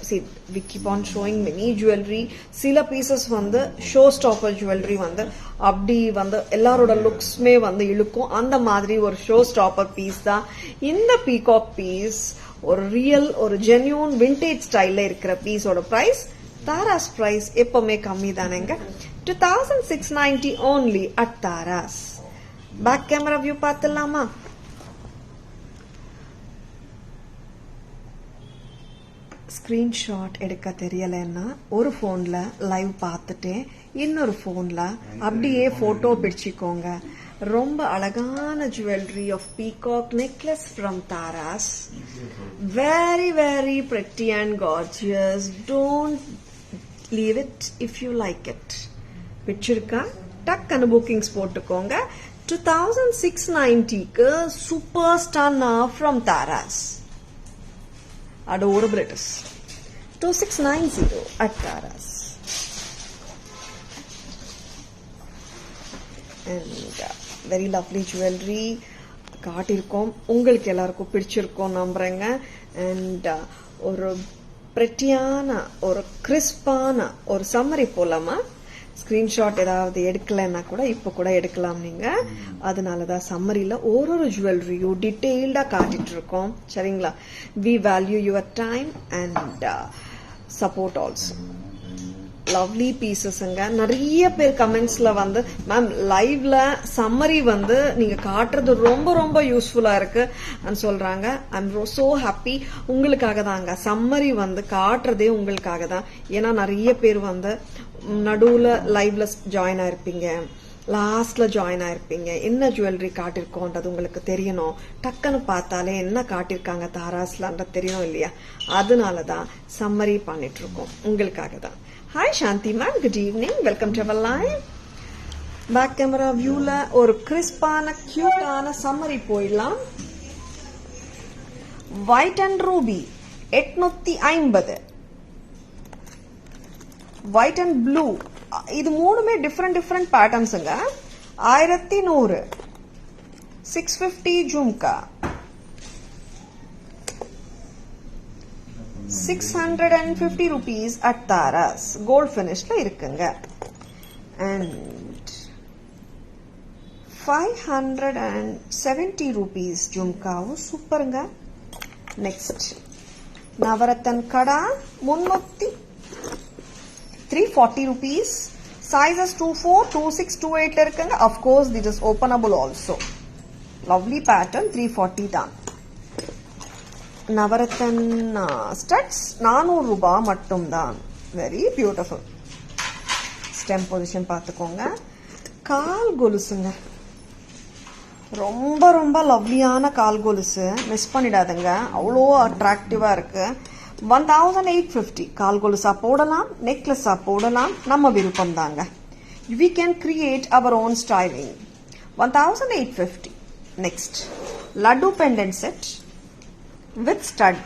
A: see, we keep on showing many jewelry. சில pieces வந்து show stopper jewelry வந்து அப்படி வந்து எல்லாரோட லுக்ஸ்மே வந்து இழுக்கும். அந்த மாதிரி ஒரு show stopper piece தான் இந்த பீகாக் பீஸ். ஒரு ரியல், ஒரு ஜென்யூன் விண்டேஜ் ஸ்டைல்ல இருக்கிற பீஸோட பிரைஸ், தாராஸ் பிரைஸ் எப்பவுமே கம்மி தானேங்க. 2690 only at Tharas. Back camera view பார்த்துடலாமா? ஸ்கிரீன்ஷாட் எடுக்க தெரியலன்னா ஒரு போன்ல லைவ் பார்த்துட்டு இன்னொரு போன்ல அப்படியே போட்டோ பிடிச்சிக்கோங்க. ரொம்ப அழகான jewellery of peacock necklace from Taras. Very very pretty and gorgeous. Don't leave it if you like it. பிடிச்சிருக்கா? டக்குன்னு புக்கிங்ஸ் போட்டுக்கோங்க. 2690க்கு சூப்பர் ஸ்டார்னா from Taras. Adorable it is. 2690 at Taras. And very lovely jewelry. காட்டிருக்கோம், உங்களுக்கு எல்லாருக்கும் பிடிச்சிருக்கோம் நம்புறேங்க. அண்ட் ஒரு பிரெட்டியான, ஒரு கிறிஸ்பான ஒரு சம்மரி போலாமா? ஸ்கிரீன்ஷாட் ஏதாவது எடுக்கலன்னா கூட இப்போ கூட எடுக்கலாம் நீங்க. அதனாலதான் சம்மரியில ஒரு ஜுவல்லரியும் டீட்டெயில்டா காட்டிட்டு இருக்கோம். சரிங்களா? We value your time and support also. Lovely பீசஸ்ங்க. நிறைய பேர் கமெண்ட்ஸ்ல வந்து மேம் லைவ்ல சம்மரி வந்து நீங்க காட்டுறது ரொம்ப ரொம்ப யூஸ்ஃபுல்லா இருக்கு சொல்றாங்க. ஐ எம் சோ ஹாப்பி. உங்களுக்காக தாங்க சம்மரி வந்து காட்டுறதே உங்களுக்காக தான். ஏன்னா நிறைய பேர் வந்து நடுவுல லைவ்ல ஜாயின் ஆயிருப்பீங்க, லாஸ்ட்ல ஜாயின் ஆயிருப்பீங்க. என்ன ஜுவல்லரி காட்டிருக்கோன்றது உங்களுக்கு தெரியணும். டக்குன்னு பார்த்தாலே என்ன காட்டிருக்காங்க தாராஸ்லான்ற தெரியணும் இல்லையா? அதனாலதான் சம்மரி பண்ணிட்டு இருக்கோம், உங்களுக்காக தான். Hi Shanthi ma'am, good evening. Welcome to our live. Back camera வியூல ஒரு கிறிஸ்பான கியூட்டான சம்மரி போயிடலாம். White and ruby 850. White and blue, இது மூணுமே டிஃப்ரெண்ட் பேட்டர்ன்ஸுங்க. 1100. 650 jhumka. 650 rupees at Taras. Gold finishல இருக்குங்க. And 570 rupees ஜும்காவும் சூப்பருங்க. நெக்ஸ்ட் நவரத்தன் கடா 340 rupees. Sizes 24, 26, 28 இருக்குங்க. Of course, this is openable also. Lovely pattern, 340 தான். நவரத்தன் ஸ்டட்ஸ் 400 ரூபாய் மட்டும்தான். Very beautiful. ஸ்டெம் பொசிஷன் பார்த்துக்கோங்க. கால் கொலுசுங்க, ரொம்ப ரொம்ப லவ்லியான கால் கொலுசு, மிஸ் பண்ணிடாதுங்க, அவ்வளோ அட்ராக்டிவா இருக்கு. 1850 கால் கொலுசா போடலாம், நெக்லஸா போடலாம், நம்ம விருப்பம் தாங்க. We can create our own styling. 1850. Next, laddu pendant set with stud.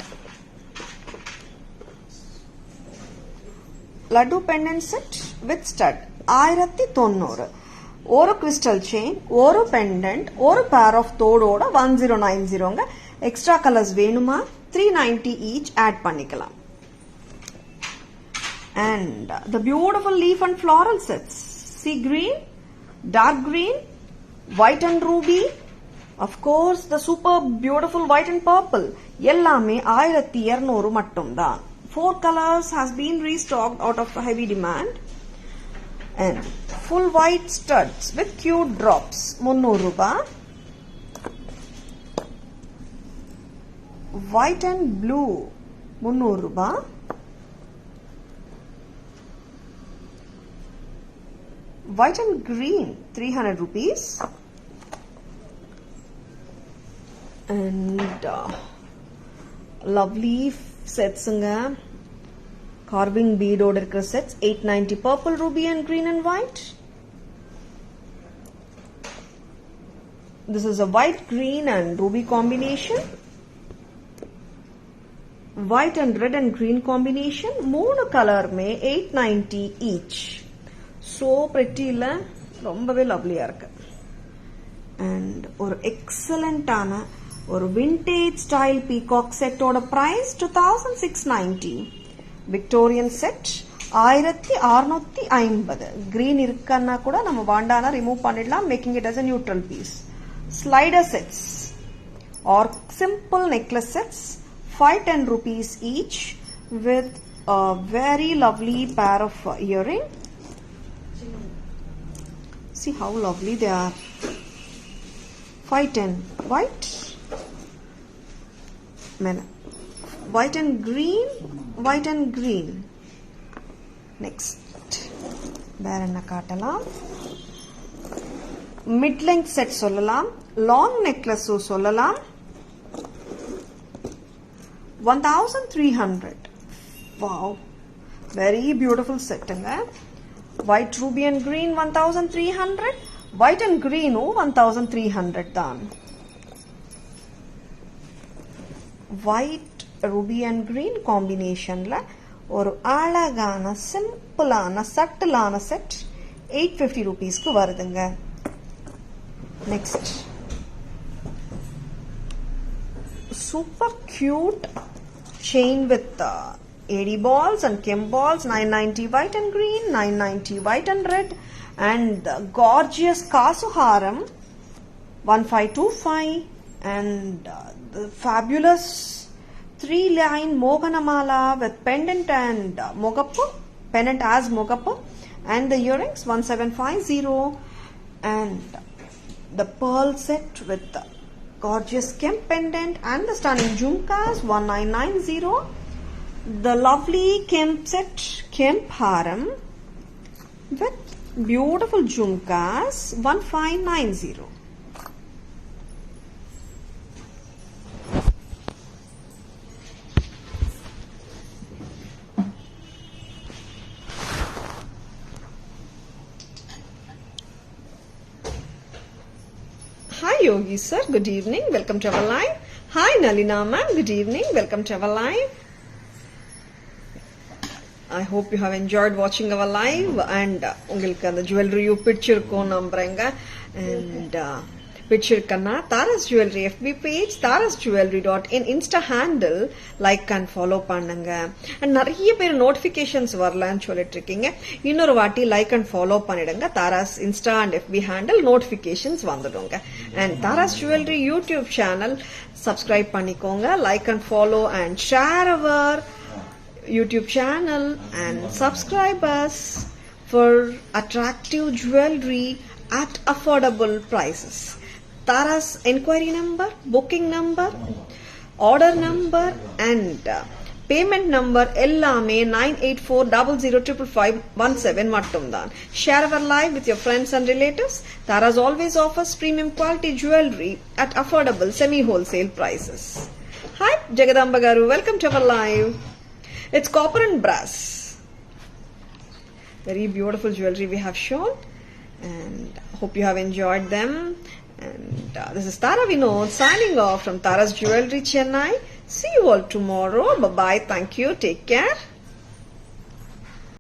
A: Laddu pendant set with stud 1090. ஒரு கிறிஸ்டல் செயின், ஒரு பெண்டன்ட், ஒரு பேர் ஆஃப் தோடோட 1090ங்க. எக்ஸ்ட்ரா கலர்ஸ் வேணுமா 390 each ஆட் பண்ணிக்கலாம். And the beautiful leaf and floral sets. Sea green, dark green, white and ruby. Of course, the super beautiful white and purple. எல்லாமே 1200 மட்டும்தான். 4 colors has been restocked out of heavy demand. And full white studs with cute drops 300 ரூபாய். White and blue 300 ரூபாய். White and green 300 rupees. And lovely sets carving bead oda irukra sets 890. Purple, ruby and green and white. This is a white, green and ruby combination. White and red and green combination. Moonu color mein 890 each. So pretty illa, rombave lovely ah irukku. And or excellent ana or vintage style peacock set oda price 2690. Victorian set 1650. Green irukkanna kuda nama vaandana remove pannidlam, making it as a neutral piece. Slider sets or simple necklace sets 510 rupees each with a very lovely pair of earring. See how lovely they are. 510 white, white and green, white and green. Next, வேற என்ன காட்டலாம்? Mid length set சொல்லலாம், long necklace சொல்லலாம். 1300. Wow, very beautiful set. White, ruby and green 1300. White and green 1300 தான். White, ruby and green combinationல ஒரு அழகான சிம்பிளான சட்டிலான set 850 rupeesக்கு வருதுங்க. Next, super cute chain with AD balls and Kim balls. 990 white and green, 990 white and red, and gorgeous Kasuharam 1525, and the fabulous 3-line Moganamala with pendant and Mogappu, pendant as Mogappu, and the earrings 1750, and the pearl set with the gorgeous Kemp pendant and the stunning jhumkas 1990. The lovely Kemp set, Kemp Haram with beautiful jhumkas 1590. Hi Yogi sir, good evening, welcome to our live. Hi Nalina ma'am, good evening, welcome to our live. I hope you have enjoyed watching our live, and உங்களுக்கு அந்த jewelry பிடிச்சிருக்கும் நம்புறேங்க. And பிடிச்சிருக்கன்னா Taras jewellery FB page, tarasjewelry.in Insta handle like and follow பண்ணுங்க. அண்ட் நிறைய பேர் notifications வரலன்னு சொல்லிட்டு இருக்கீங்க. இன்னொரு வாட்டி லைக் அண்ட் ஃபாலோ பண்ணிடுங்க. Taras Insta and FB handle notifications வந்துடுங்க. And Taras jewellery YouTube channel subscribe பண்ணிக்கோங்க. Like and follow and share our YouTube channel and subscribe us for attractive jewelry at affordable prices. Tara's inquiry number, booking number, order number and payment number எல்லாமே 9840055517 மட்டும்தான். Share our live with your friends and relatives. Tara's always offers premium quality jewelry at affordable semi-wholesale prices. Hi Jagadamba Garu, welcome to our live. It's copper and brass. Very beautiful jewelry we have shown and hope you have enjoyed them. And this is Tara Vinod signing off from Tara's Jewelry Chennai. See you all tomorrow. Bye bye. Thank you. Take care.